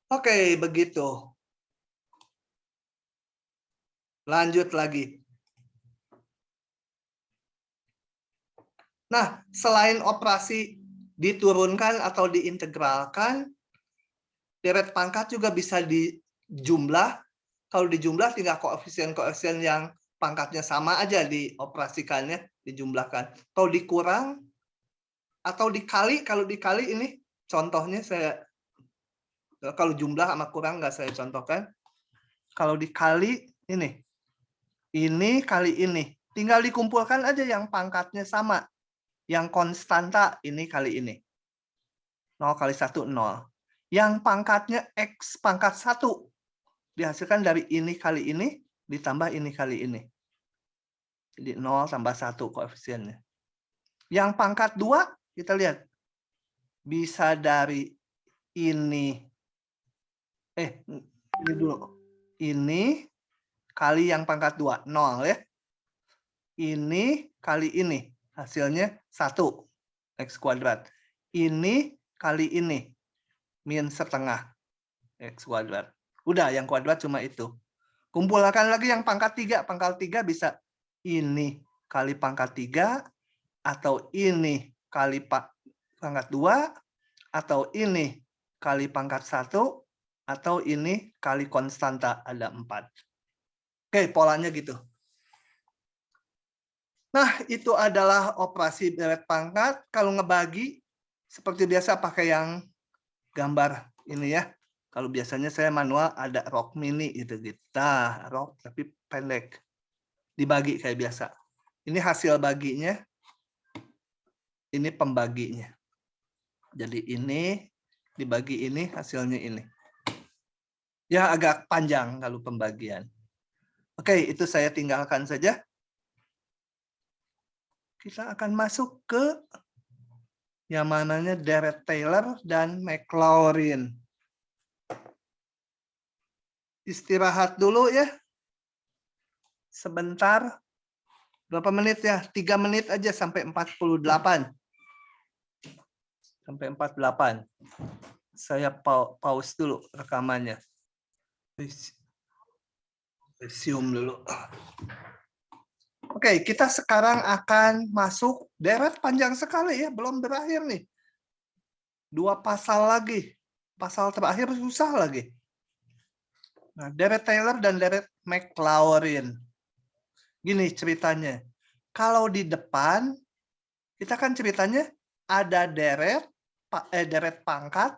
Oke, begitu. Lanjut lagi. Nah, selain operasi diturunkan atau diintegralkan, deret pangkat juga bisa dijumlah. Kalau dijumlah tinggal koefisien-koefisien yang pangkatnya sama aja dioperasikannya, dijumlahkan. Atau dikurang, atau dikali. Kalau dikali ini contohnya kalau jumlah sama kurang nggak saya contohkan. Kalau dikali ini kali ini. Tinggal dikumpulkan aja yang pangkatnya sama. Yang konstanta ini kali ini. 0 kali 1, 0. Yang pangkatnya X pangkat 1. Dihasilkan dari ini kali ini, ditambah ini kali ini. Jadi 0 tambah 1 koefisiennya. Yang pangkat 2, kita lihat. Bisa dari ini. Ini dulu. Ini kali yang pangkat 2, 0 ya. Ini kali ini. Hasilnya 1. X kuadrat. Ini kali ini. Min setengah. X kuadrat. Udah, yang kuadrat cuma itu. Kumpulkan lagi yang pangkat 3. Pangkat 3 bisa ini kali pangkat 3. Atau ini kali pangkat 2. Atau ini kali pangkat 1. Atau ini kali konstanta ada 4. Oke, polanya gitu. Nah, itu adalah operasi deret pangkat. Kalau ngebagi, seperti biasa pakai yang gambar ini ya. Kalau biasanya saya manual ada rok mini gitu. Nah, rok tapi pendek. Dibagi kayak biasa. Ini hasil baginya. Ini pembaginya. Jadi ini dibagi ini, hasilnya ini. Ya, agak panjang kalau pembagian. Oke, itu saya tinggalkan saja. Kita akan masuk ke yang mananya deret Taylor dan Maclaurin. Istirahat dulu ya. Sebentar. Berapa menit ya? 3 menit aja sampai 48. Sampai 48. Saya pause dulu rekamannya. Resume dulu. Oke, kita sekarang akan masuk deret panjang sekali ya, belum berakhir nih. 2 pasal lagi. Pasal terakhir susah lagi. Nah, deret Taylor dan deret Maclaurin. Gini ceritanya. Kalau di depan, kita kan ceritanya ada deret pangkat,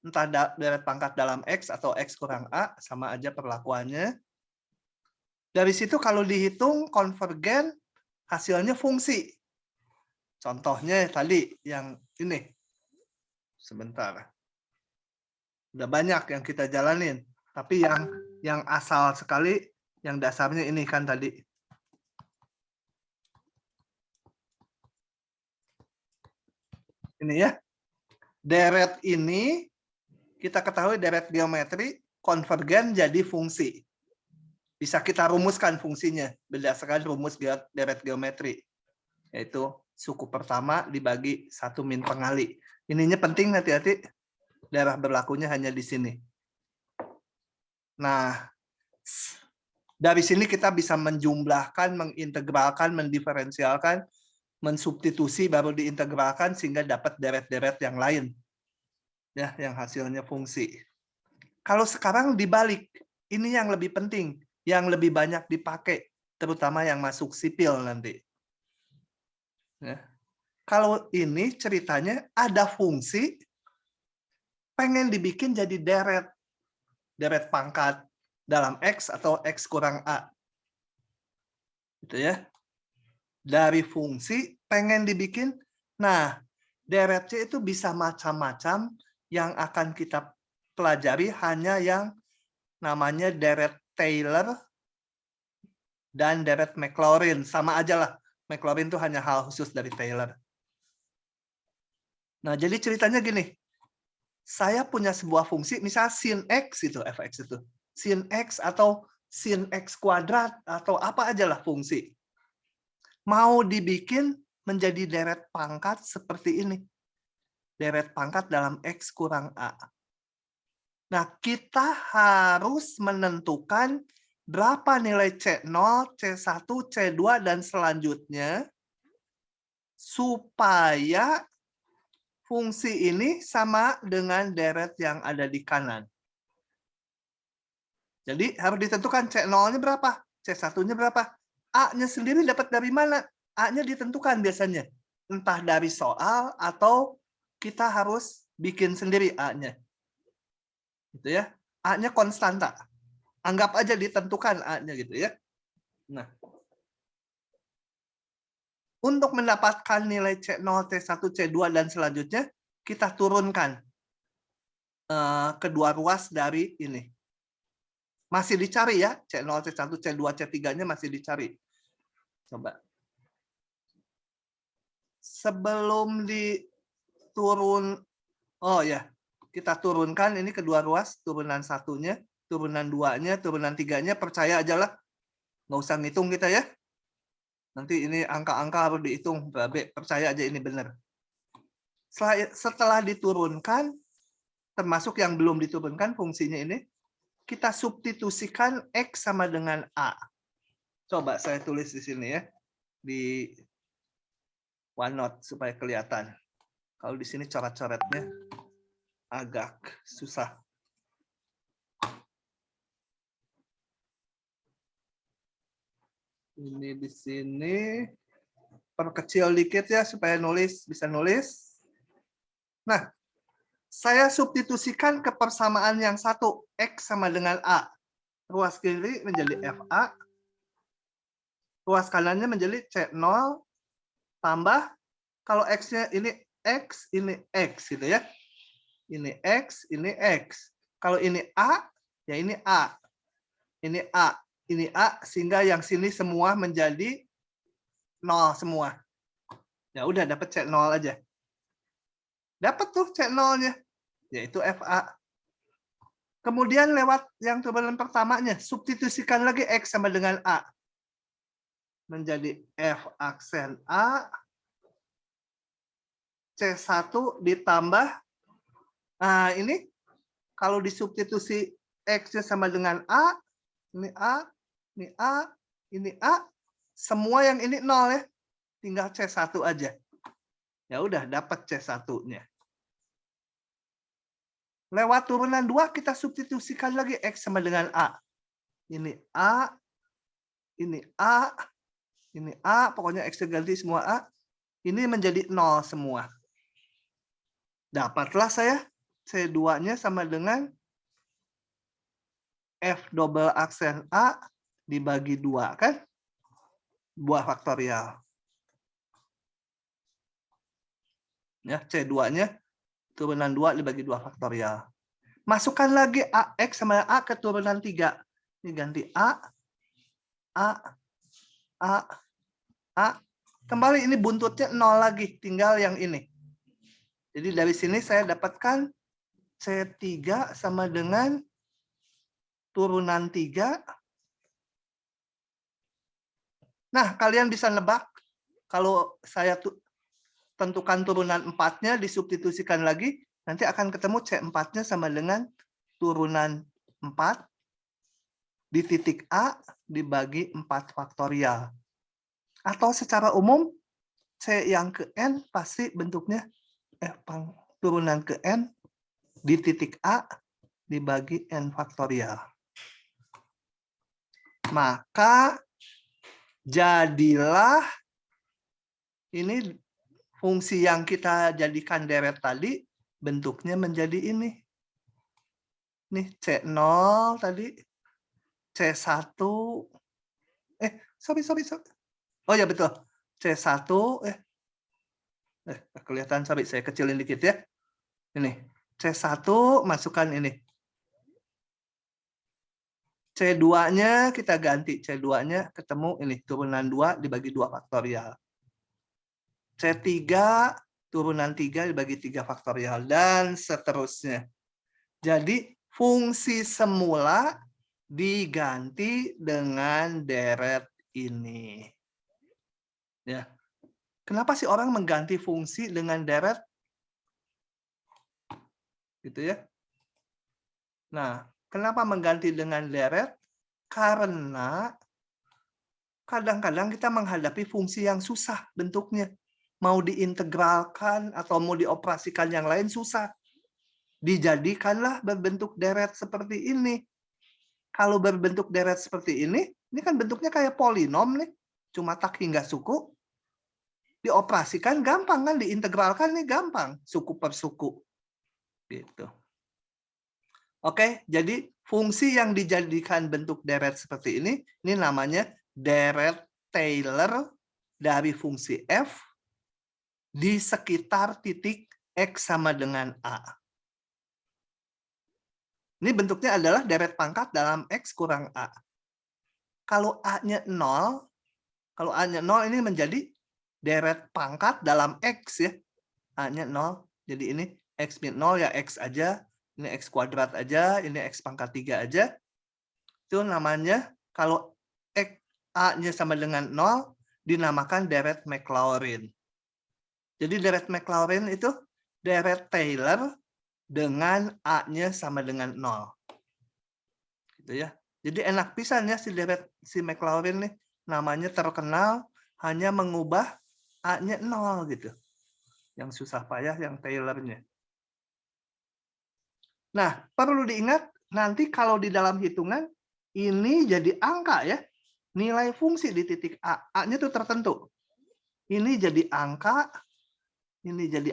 entah deret pangkat dalam X atau X kurang A, sama aja perlakuannya. Dari situ kalau dihitung konvergen, hasilnya fungsi. Contohnya tadi yang ini. Sebentar. Udah banyak yang kita jalanin. Tapi yang asal sekali, yang dasarnya ini kan tadi. Ini ya. Deret ini, kita ketahui deret geometri konvergen jadi fungsi. Bisa kita rumuskan fungsinya berdasarkan rumus deret geometri. Yaitu suku pertama dibagi 1 min pengali. Ininya penting, hati-hati. Daerah berlakunya hanya di sini. Nah, dari sini kita bisa menjumlahkan, mengintegralkan, mendiferensialkan, mensubstitusi, baru diintegralkan sehingga dapat deret-deret yang lain. Ya, yang hasilnya fungsi. Kalau sekarang dibalik, ini yang lebih penting, yang lebih banyak dipakai, terutama yang masuk sipil nanti. Ya. Kalau ini ceritanya ada fungsi, pengen dibikin jadi deret pangkat dalam X atau X kurang A. Gitu ya. Dari fungsi pengen dibikin, nah deretnya itu bisa macam-macam, yang akan kita pelajari hanya yang namanya deret Taylor dan deret Maclaurin. Sama aja lah, Maclaurin itu hanya hal khusus dari Taylor. Nah, jadi ceritanya gini, saya punya sebuah fungsi, misal sin X itu, fx itu. Sin X atau sin X kuadrat, atau apa aja lah fungsi. Mau dibikin menjadi deret pangkat seperti ini. Deret pangkat dalam X kurang A. Nah, kita harus menentukan berapa nilai C0, C1, C2, dan selanjutnya, supaya fungsi ini sama dengan deret yang ada di kanan. Jadi harus ditentukan C0-nya berapa, C1-nya berapa. A-nya sendiri dapat dari mana? A-nya ditentukan biasanya. Entah dari soal atau kita harus bikin sendiri A-nya. Gitu ya. A-nya konstanta. Anggap aja ditentukan A-nya gitu ya. Nah, untuk mendapatkan nilai C0, C1, C2, dan selanjutnya, kita turunkan kedua ruas dari ini. Masih dicari ya, C0, C1, C2, C3-nya masih dicari. Coba. Sebelum diturun, oh ya, kita turunkan ini kedua ruas, turunan satunya, turunan duanya, turunan tiganya, percaya aja lah. Nggak usah ngitung kita ya. Nanti ini angka-angka harus dihitung, percaya aja ini benar. Setelah diturunkan, termasuk yang belum diturunkan fungsinya ini, kita substitusikan X sama dengan A. Coba saya tulis di sini ya, di OneNote supaya kelihatan. Kalau di sini coret-coretnya agak susah. Ini di sini perkecil dikit ya supaya bisa nulis. Nah, saya substitusikan ke persamaan yang satu, X sama dengan A. Ruas kiri menjadi FA. Ruas kanannya menjadi C0 tambah, kalau X-nya ini X, ini X gitu ya. Ini X, ini X. Kalau ini A, ya ini A. Ini A, ini A, sehingga yang sini semua menjadi 0 semua. Ya udah dapat C0 aja. Dapat tuh C0-nya, yaitu FA. Kemudian lewat yang turunan pertamanya, substitusikan lagi X sama dengan A. Menjadi F aksen A, C1 ditambah, nah ini kalau disubstitusi X-nya sama dengan A, ini A, ini A, ini A, semua yang ini 0 ya, tinggal C1 aja. Ya udah dapat C1-nya. Lewat turunan 2 kita substitusikan lagi X sama dengan A. Ini A, ini A, ini A, pokoknya X ganti semua A. Ini menjadi 0 semua. Dapatlah saya C2-nya sama dengan F double aksen A dibagi 2, kan? Buah faktorial. Ya, C2-nya turunan 2 dibagi 2 faktorial. Masukkan lagi AX sama A ke turunan 3. Ini ganti A, A, A. Kembali ini buntutnya 0 lagi, tinggal yang ini. Jadi dari sini saya dapatkan C3 sama dengan turunan 3. Nah, kalian bisa nebak kalau saya tentukan turunan 4-nya, disubstitusikan lagi, nanti akan ketemu C4-nya sama dengan turunan 4 di titik A dibagi 4 faktorial. Atau secara umum, C yang ke N pasti bentuknya turunan ke N di titik A dibagi N faktorial. Maka jadilah ini fungsi yang kita jadikan deret tadi bentuknya menjadi ini. Nih C0 tadi, C1. Sorry. Oh ya betul. C1 kelihatan, sorry saya kecilin dikit ya. Ini C1 masukkan ini. C2-nya kita ganti. C2-nya ketemu ini turunan 2 dibagi 2 faktorial. C3 turunan 3 dibagi 3 faktorial dan seterusnya. Jadi fungsi semula diganti dengan deret ini. Ya. Kenapa sih orang mengganti fungsi dengan deret? Gitu ya. Nah, kenapa mengganti dengan deret? Karena kadang-kadang kita menghadapi fungsi yang susah bentuknya. Mau diintegralkan atau mau dioperasikan yang lain susah. Dijadikanlah berbentuk deret seperti ini. Kalau berbentuk deret seperti ini kan bentuknya kayak polinom nih. Cuma tak hingga suku. Dioperasikan gampang kan, diintegralkan nih gampang, suku per suku. Gitu. Oke, jadi fungsi yang dijadikan bentuk deret seperti ini namanya deret Taylor dari fungsi f di sekitar titik x sama dengan a. Ini bentuknya adalah deret pangkat dalam x kurang a. Kalau a-nya 0, ini menjadi deret pangkat dalam x ya. A-nya 0. Jadi ini x-nya 0 ya x aja. Ini x kuadrat aja. Ini x pangkat 3 aja. Itu namanya kalau A-nya sama dengan 0 dinamakan deret Maclaurin. Jadi deret Maclaurin itu deret Taylor dengan A-nya sama dengan 0. Gitu ya. Jadi enak pisan ya si Maclaurin nih. Namanya terkenal hanya mengubah A-nya 0 gitu. Yang susah payah yang Taylor-nya. Nah, perlu diingat nanti kalau di dalam hitungan ini jadi angka ya. Nilai fungsi di titik A. A-nya itu tertentu. Ini jadi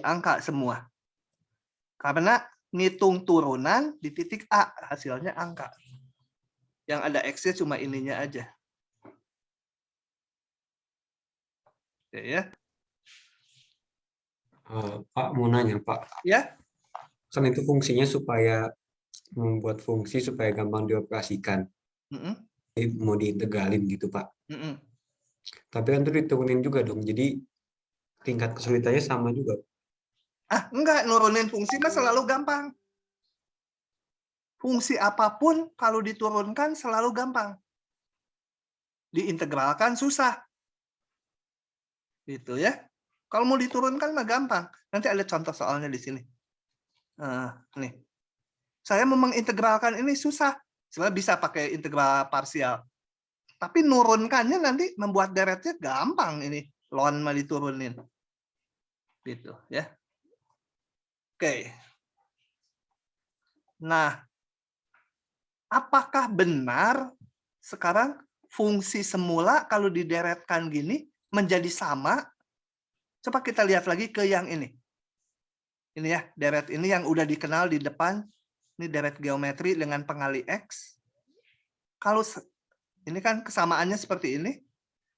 angka semua. Karena ngitung turunan di titik A, hasilnya angka. Yang ada X-nya cuma ininya aja. Oke ya. Pak, mau nanya, Pak. Ya. Kan itu fungsinya supaya membuat fungsi supaya gampang dioperasikan. Mau diintegralin gitu, Pak. Tapi kan itu diturunin juga dong. Jadi tingkat kesulitannya sama juga. Enggak, nurunin fungsi mah selalu gampang. Fungsi apapun kalau diturunkan selalu gampang. Diintegralkan susah. Gitu ya. Kalau mau diturunkan mah gampang. Nanti ada contoh soalnya di sini. Nih. Saya mau mengintegralkan ini susah. Sebenarnya bisa pakai integral parsial. Tapi nurunkannya nanti membuat deretnya gampang ini. Ln mah diturunin. Gitu ya. Oke. Nah, apakah benar sekarang fungsi semula kalau dideretkan gini menjadi sama? Coba kita lihat lagi ke yang ini. Ini ya, deret ini yang udah dikenal di depan. Ini deret geometri dengan pengali X. Kalau ini kan kesamaannya seperti ini.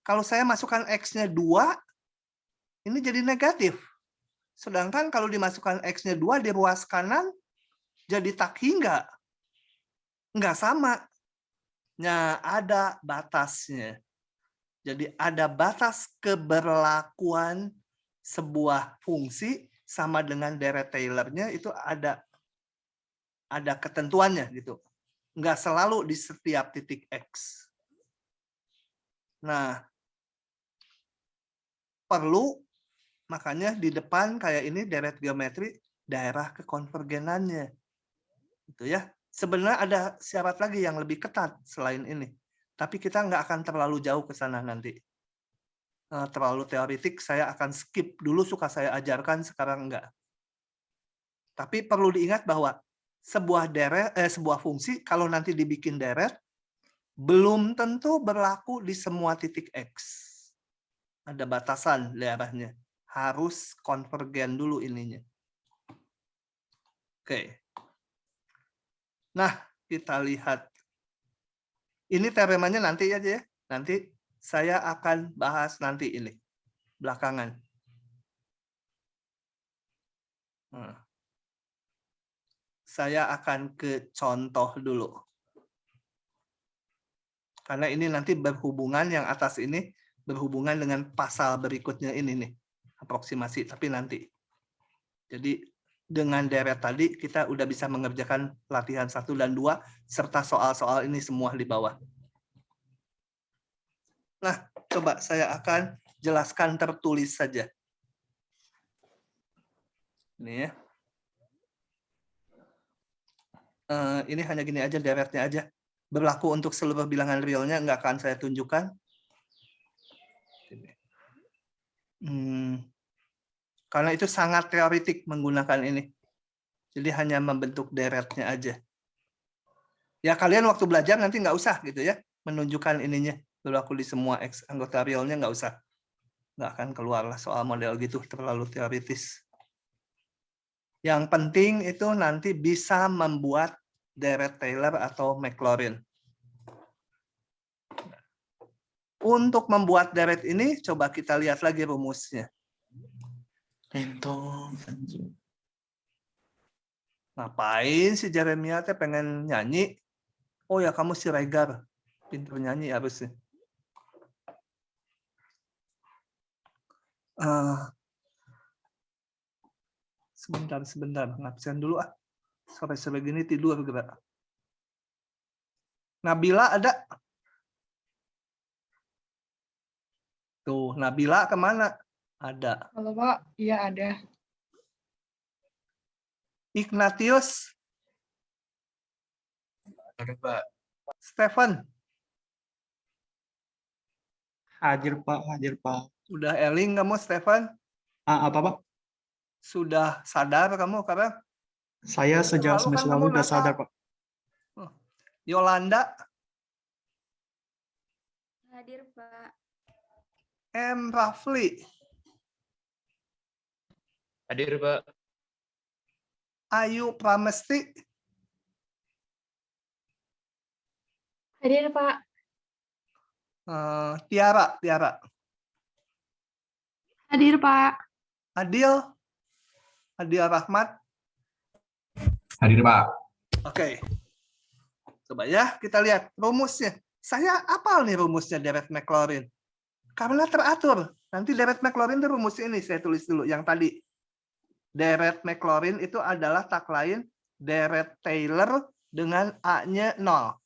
Kalau saya masukkan X-nya 2, ini jadi negatif. Sedangkan kalau dimasukkan X-nya 2 di ruas kanan, jadi tak hingga. Nggak sama. Nah, ada batasnya. Jadi ada batas keberlakuan sebuah fungsi sama dengan deret Taylor-nya itu ada ketentuannya gitu. Nggak selalu di setiap titik X. Nah, perlu makanya di depan kayak ini deret geometri daerah kekonvergenannya. Gitu ya. Sebenarnya ada syarat lagi yang lebih ketat selain ini. Tapi kita nggak akan terlalu jauh ke sana nanti. Terlalu teoritik, saya akan skip dulu, suka saya ajarkan, sekarang enggak. Tapi perlu diingat bahwa sebuah fungsi kalau nanti dibikin deret belum tentu berlaku di semua titik X. Ada batasan daerahnya. Harus konvergen dulu ininya. Oke. Nah, kita lihat. Ini teoremanya nanti aja ya. Nanti saya akan bahas nanti ini. Belakangan. Saya akan ke contoh dulu. Karena ini nanti berhubungan, yang atas ini berhubungan dengan pasal berikutnya ini nih. Aproksimasi, tapi nanti. Jadi dengan deret tadi kita udah bisa mengerjakan latihan 1 dan 2 serta soal-soal ini semua di bawah. Nah, coba saya akan jelaskan tertulis saja. Ini ya. Ini hanya gini aja, deretnya aja. Berlaku untuk seluruh bilangan realnya, nggak akan saya tunjukkan. Karena itu sangat teoritik menggunakan ini. Jadi hanya membentuk deretnya aja. Ya kalian waktu belajar nanti nggak usah gitu ya, menunjukkan ininya. Berlaku di semua X anggota realnya nggak usah. Nggak akan keluar lah soal model gitu, terlalu teoritis. Yang penting itu nanti bisa membuat deret Taylor atau Maclaurin. Untuk membuat deret ini, coba kita lihat lagi rumusnya. Ngapain si Jeremia teh pengen nyanyi? Oh ya, kamu si Regar. Pintar nyanyi harusnya. Sebentar. Ngabsen dulu ah. Sore-sore gini tidur gerak. Nabila ada? Tuh, Nabila kemana? Ada. Halo Pak, iya ada. Ignatius? Ada Pak. Stephen? Hadir Pak. Udah eling kamu, Stephen? Apa Pak? Sudah sadar kamu sekarang? Saya sejak semester lalu udah sadar Pak. Yolanda? Hadir, Pak. M. Rafli? Hadir, Pak. Ayu Pramesti? Hadir Pak. Tiara? Hadir Pak. Adil Rahmat? Hadir Pak. Oke. Coba ya, kita lihat rumusnya. Saya hafal nih rumusnya deret Maclaurin. Karena teratur. Nanti deret Maclaurin itu rumus ini, saya tulis dulu. Yang tadi. Deret Maclaurin itu adalah tak lain deret Taylor dengan A-nya 0.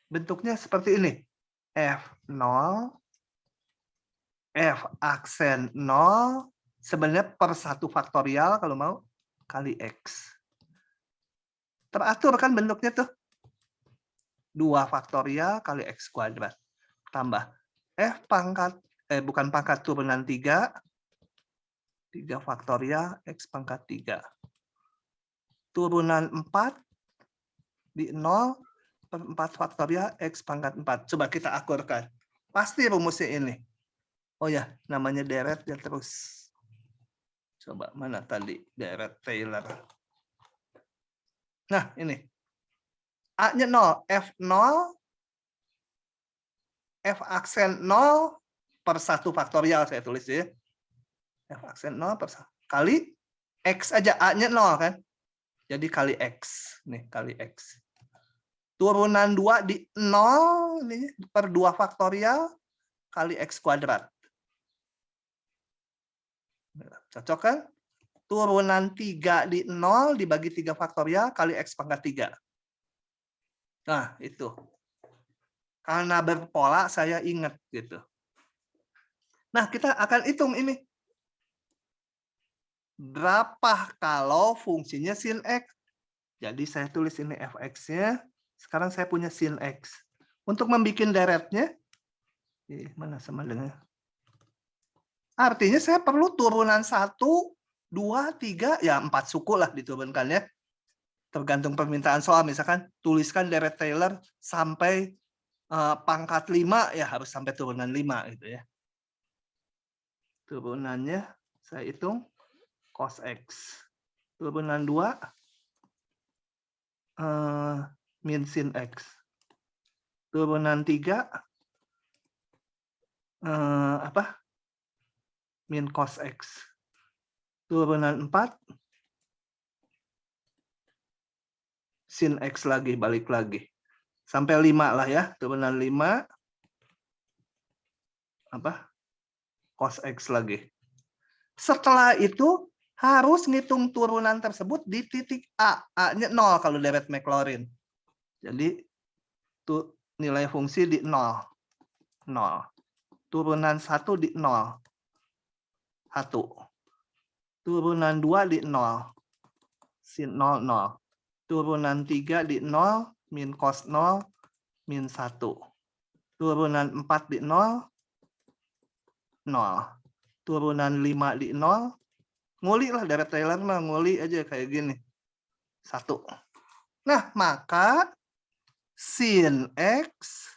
Bentuknya seperti ini. F0, F aksen 0, sebenarnya per 1 faktorial kalau mau, kali X. Teratur kan bentuknya tuh. 2 faktorial kali X kuadrat. Tambah F pangkat, bukan pangkat turunan 3, 3 faktorial X pangkat 3. Turunan 4 di 0, per 4 faktorial X pangkat 4. Coba kita akurkan. Pasti rumusnya ini. Oh ya, namanya deret ya terus. Coba mana tadi deret Taylor. Nah, ini. A-nya 0, F0, F aksen 0 per 1 faktorial saya tulis ya. F aksen 0 per 1 kali X aja, A-nya 0 kan. Jadi kali X. Nih, kali X. Turunan 2 di 0 ini per 2 faktorial kali X kuadrat. Cocok kan? turunan 3 di 0 dibagi 3 faktorial kali X pangkat 3. Nah, itu. Karena berpola, saya ingat gitu. Nah, kita akan hitung ini. Berapa kalau fungsinya sin X? Jadi saya tulis ini fx-nya. Sekarang saya punya sin X. Untuk membuat deretnya, mana sama dengan? Artinya saya perlu turunan 1, 2, 3, ya 4 suku lah diturunkan ya. Tergantung permintaan soal. Misalkan tuliskan deret Taylor sampai pangkat 5, ya harus sampai turunan 5 gitu ya. Turunannya saya hitung cos X. Turunan 2 min sin X. Turunan 3 min cos X. Turunan 4 sin X lagi, balik lagi. Sampai 5 lah ya, turunan 5 cos X lagi. Setelah itu harus ngitung turunan tersebut di titik A. A-nya 0 kalau deret Maclaurin. Jadi tuh nilai fungsi di 0. 0. Turunan 1 di 0. 1. Turunan 2 di 0. Sin 0, 0. Turunan 3 di 0, min cos 0, min 1. Turunan 4 di 0, 0. Turunan 5 di 0, nguli lah deret Taylor mah, nguli aja kayak gini. 1. Nah, maka sin X,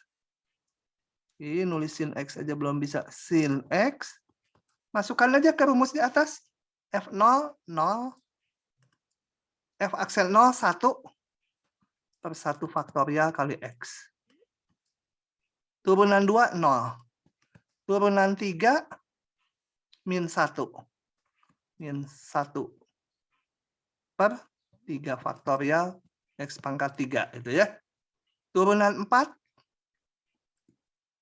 ini nulis sin X aja belum bisa. Sin X, masukkan aja ke rumus di atas. F0, 0. F aksen 0, 1 per 1 faktorial kali X. Turunan 2, 0. Turunan 3, min 1. Min 1 per 3 faktorial X pangkat 3. Itu ya. Turunan 4,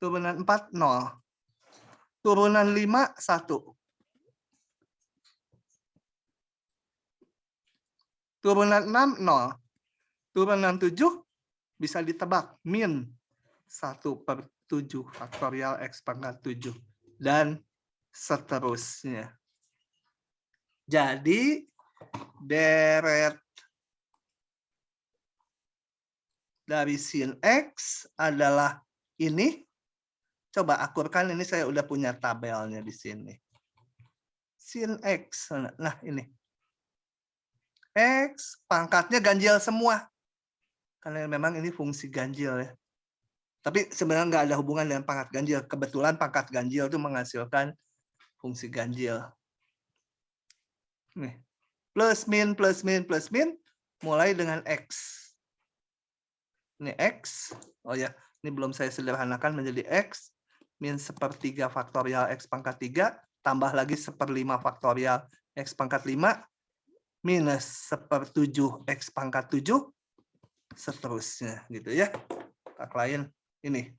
0. Turunan 5, 1. Turunan 6, 0. Turunan 7 bisa ditebak. Min 1 per 7 faktorial X pangkat 7. Dan seterusnya. Jadi, deret dari sin X adalah ini. Coba akurkan, ini saya udah punya tabelnya di sini. Sin X. Nah, ini. X pangkatnya ganjil semua. Karena memang ini fungsi ganjil ya. Tapi sebenarnya nggak ada hubungan dengan pangkat ganjil. Kebetulan pangkat ganjil itu menghasilkan fungsi ganjil. Nih. Plus, min, plus, min, plus, min. Mulai dengan X. Ini X. Oh ya, ini belum saya sederhanakan menjadi X. Min 1/3 faktorial X pangkat 3. Tambah lagi 1/5 faktorial X pangkat 5. Minus 1/7 X pangkat 7, seterusnya gitu ya. Tak lain ini.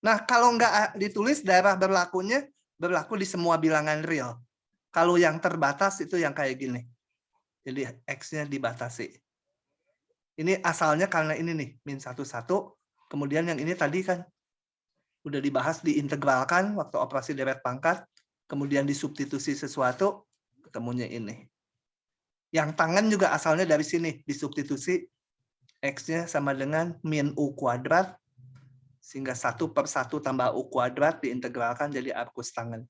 Nah, kalau nggak ditulis daerah berlakunya berlaku di semua bilangan real. Kalau yang terbatas itu yang kayak gini. Jadi X-nya dibatasi. Ini asalnya karena ini nih, min 1, 1. Kemudian yang ini tadi kan udah dibahas, diintegralkan waktu operasi deret pangkat. Kemudian disubstitusi sesuatu, ketemunya ini. Yang tangan juga asalnya dari sini, disubstitusi X-nya sama dengan min U kuadrat, sehingga 1 per 1 tambah U kuadrat diintegralkan jadi arkus tangan.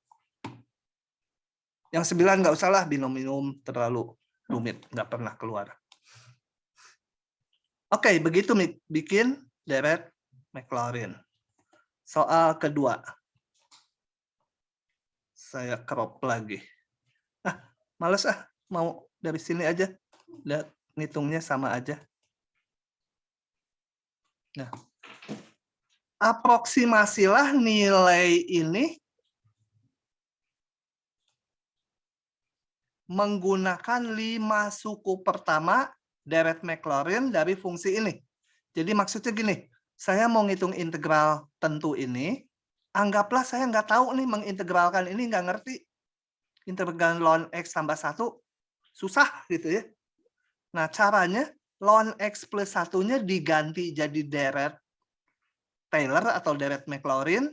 Yang 9 nggak usah lah, binomium terlalu rumit, nggak pernah keluar. Oke, begitu bikin deret Maclaurin. Soal kedua. Saya crop lagi. Males mau dari sini aja. Lihat, ngitungnya sama aja. Nah, aproksimasilah nilai ini menggunakan 5 suku pertama deret Maclaurin dari fungsi ini. Jadi maksudnya gini, saya mau ngitung integral tentu ini, Anggaplah saya nggak tahu nih mengintegralkan ini, nggak ngerti. Integral ln X tambah 1 susah gitu ya. Nah, caranya ln X plus 1-nya diganti jadi deret Taylor atau deret Maclaurin.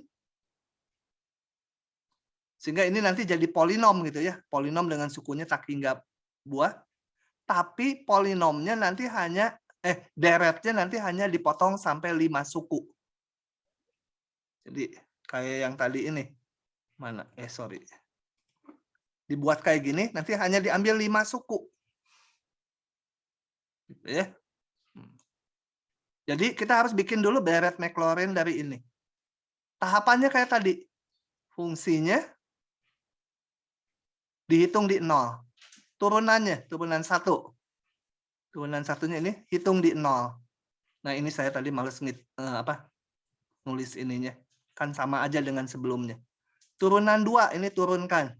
Sehingga ini nanti jadi polinom gitu ya. Polinom dengan sukunya tak hingga buah. Tapi polinomnya nanti hanya, deretnya nanti hanya dipotong sampai 5 suku. Jadi kayak yang tadi ini. Mana? Sorry. Dibuat kayak gini, nanti hanya diambil 5 suku. Gitu ya. Jadi kita harus bikin dulu deret Maclaurin dari ini. Tahapannya kayak tadi. Fungsinya dihitung di 0. Turunannya, turunan 1. Turunan satunya ini hitung di 0. Nah, ini saya tadi males nulis ininya. Kan sama aja dengan sebelumnya. Turunan 2 ini turunkan.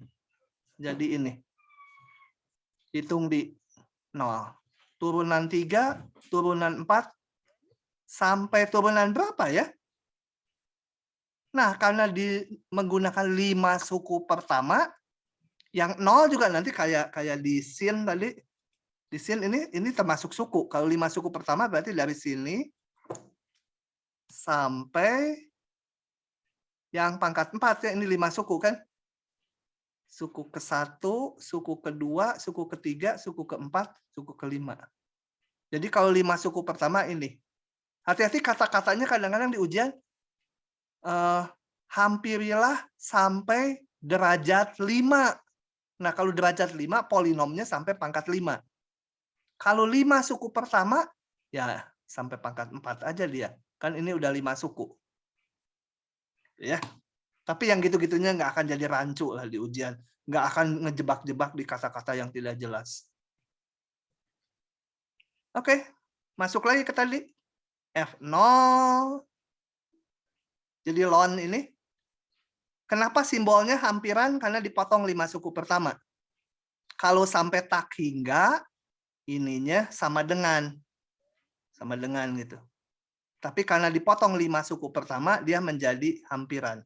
Jadi ini. Hitung di 0. Turunan 3, turunan 4, sampai turunan berapa ya? Nah, karena menggunakan 5 suku pertama, yang 0 juga nanti kayak di sin tadi. Di sin ini termasuk suku. Kalau 5 suku pertama berarti dari sini sampai yang pangkat 4 ya, ini 5 suku kan? Suku ke-1, suku ke-2, suku ke-3, suku ke-4, suku ke-5. Jadi kalau 5 suku pertama ini. Hati-hati kata-katanya kadang-kadang di ujian hampirilah sampai derajat 5. Nah, kalau derajat 5 polinomnya sampai pangkat 5. Kalau 5 suku pertama ya sampai pangkat 4 aja dia. Kan ini udah 5 suku. Ya. Tapi yang gitu-gitunya nggak akan jadi rancu lah di ujian. Nggak akan ngejebak-jebak di kata-kata yang tidak jelas. Oke, masuk lagi ke tadi. F0. Jadi ln ini. Kenapa simbolnya hampiran? Karena dipotong 5 suku pertama. Kalau sampai tak hingga, ininya sama dengan gitu. Tapi karena dipotong 5 suku pertama, dia menjadi hampiran.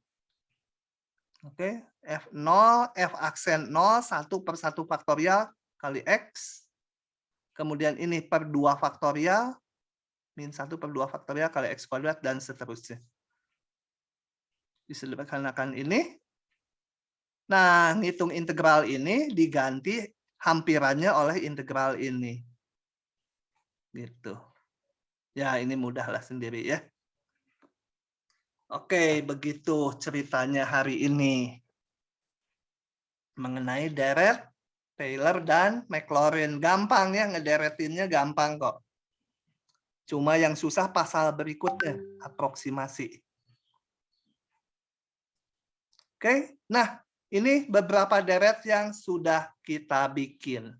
Oke, F0, F aksen 0, 1/1 faktorial kali X. Kemudian ini per 2 faktorial, min 1/2 faktorial kali X kuadrat, dan seterusnya. Disederhanakan ini. Nah, ngitung integral ini diganti hampirannya oleh integral ini. Gitu. Ya, ini mudahlah sendiri ya. Oke, begitu ceritanya hari ini. Mengenai deret, Taylor, dan Maclaurin. Gampang ya, ngederetinnya gampang kok. Cuma yang susah pasal berikutnya, aproksimasi. Oke, nah ini beberapa deret yang sudah kita bikin.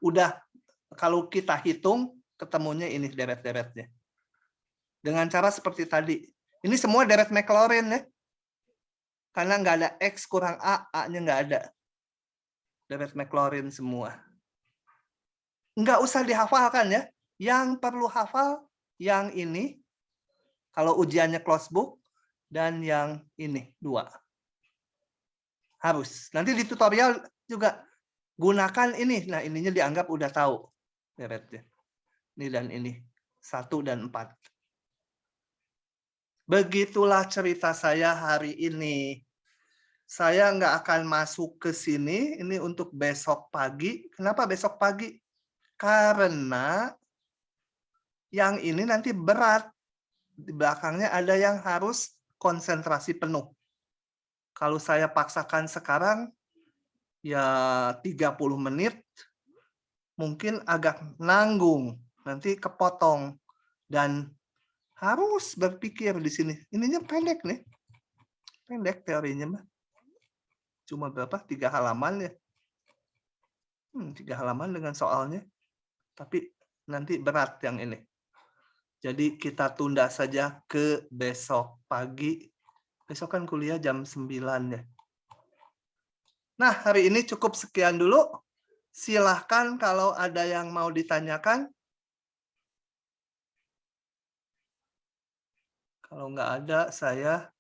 Udah, kalau kita hitung, ketemunya ini deret-deretnya. Dengan cara seperti tadi. Ini semua deret Maclaurin ya. Karena nggak ada X kurang A, A-nya nggak ada. Deret Maclaurin semua. Nggak usah dihafalkan ya. Yang perlu hafal yang ini, kalau ujiannya close book, dan yang ini, 2. Harus. Nanti di tutorial juga gunakan ini. Nah, ininya dianggap udah tahu deretnya. Ini dan ini. 1 dan 4. Begitulah cerita saya hari ini. Saya nggak akan masuk ke sini. Ini untuk besok pagi. Kenapa besok pagi? Karena yang ini nanti berat. Di belakangnya ada yang harus konsentrasi penuh. Kalau saya paksakan sekarang, ya 30 menit, mungkin agak nanggung. Nanti kepotong. Dan harus berpikir di sini. Ininya pendek nih. Pendek teorinya mah. Cuma berapa? 3 halaman ya. 3 halaman dengan soalnya. Tapi nanti berat yang ini. Jadi kita tunda saja ke besok pagi. Besok kan kuliah jam 9 ya. Nah, hari ini cukup sekian dulu. Silahkan kalau ada yang mau ditanyakan. Kalau nggak ada, saya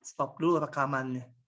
stop dulu rekamannya.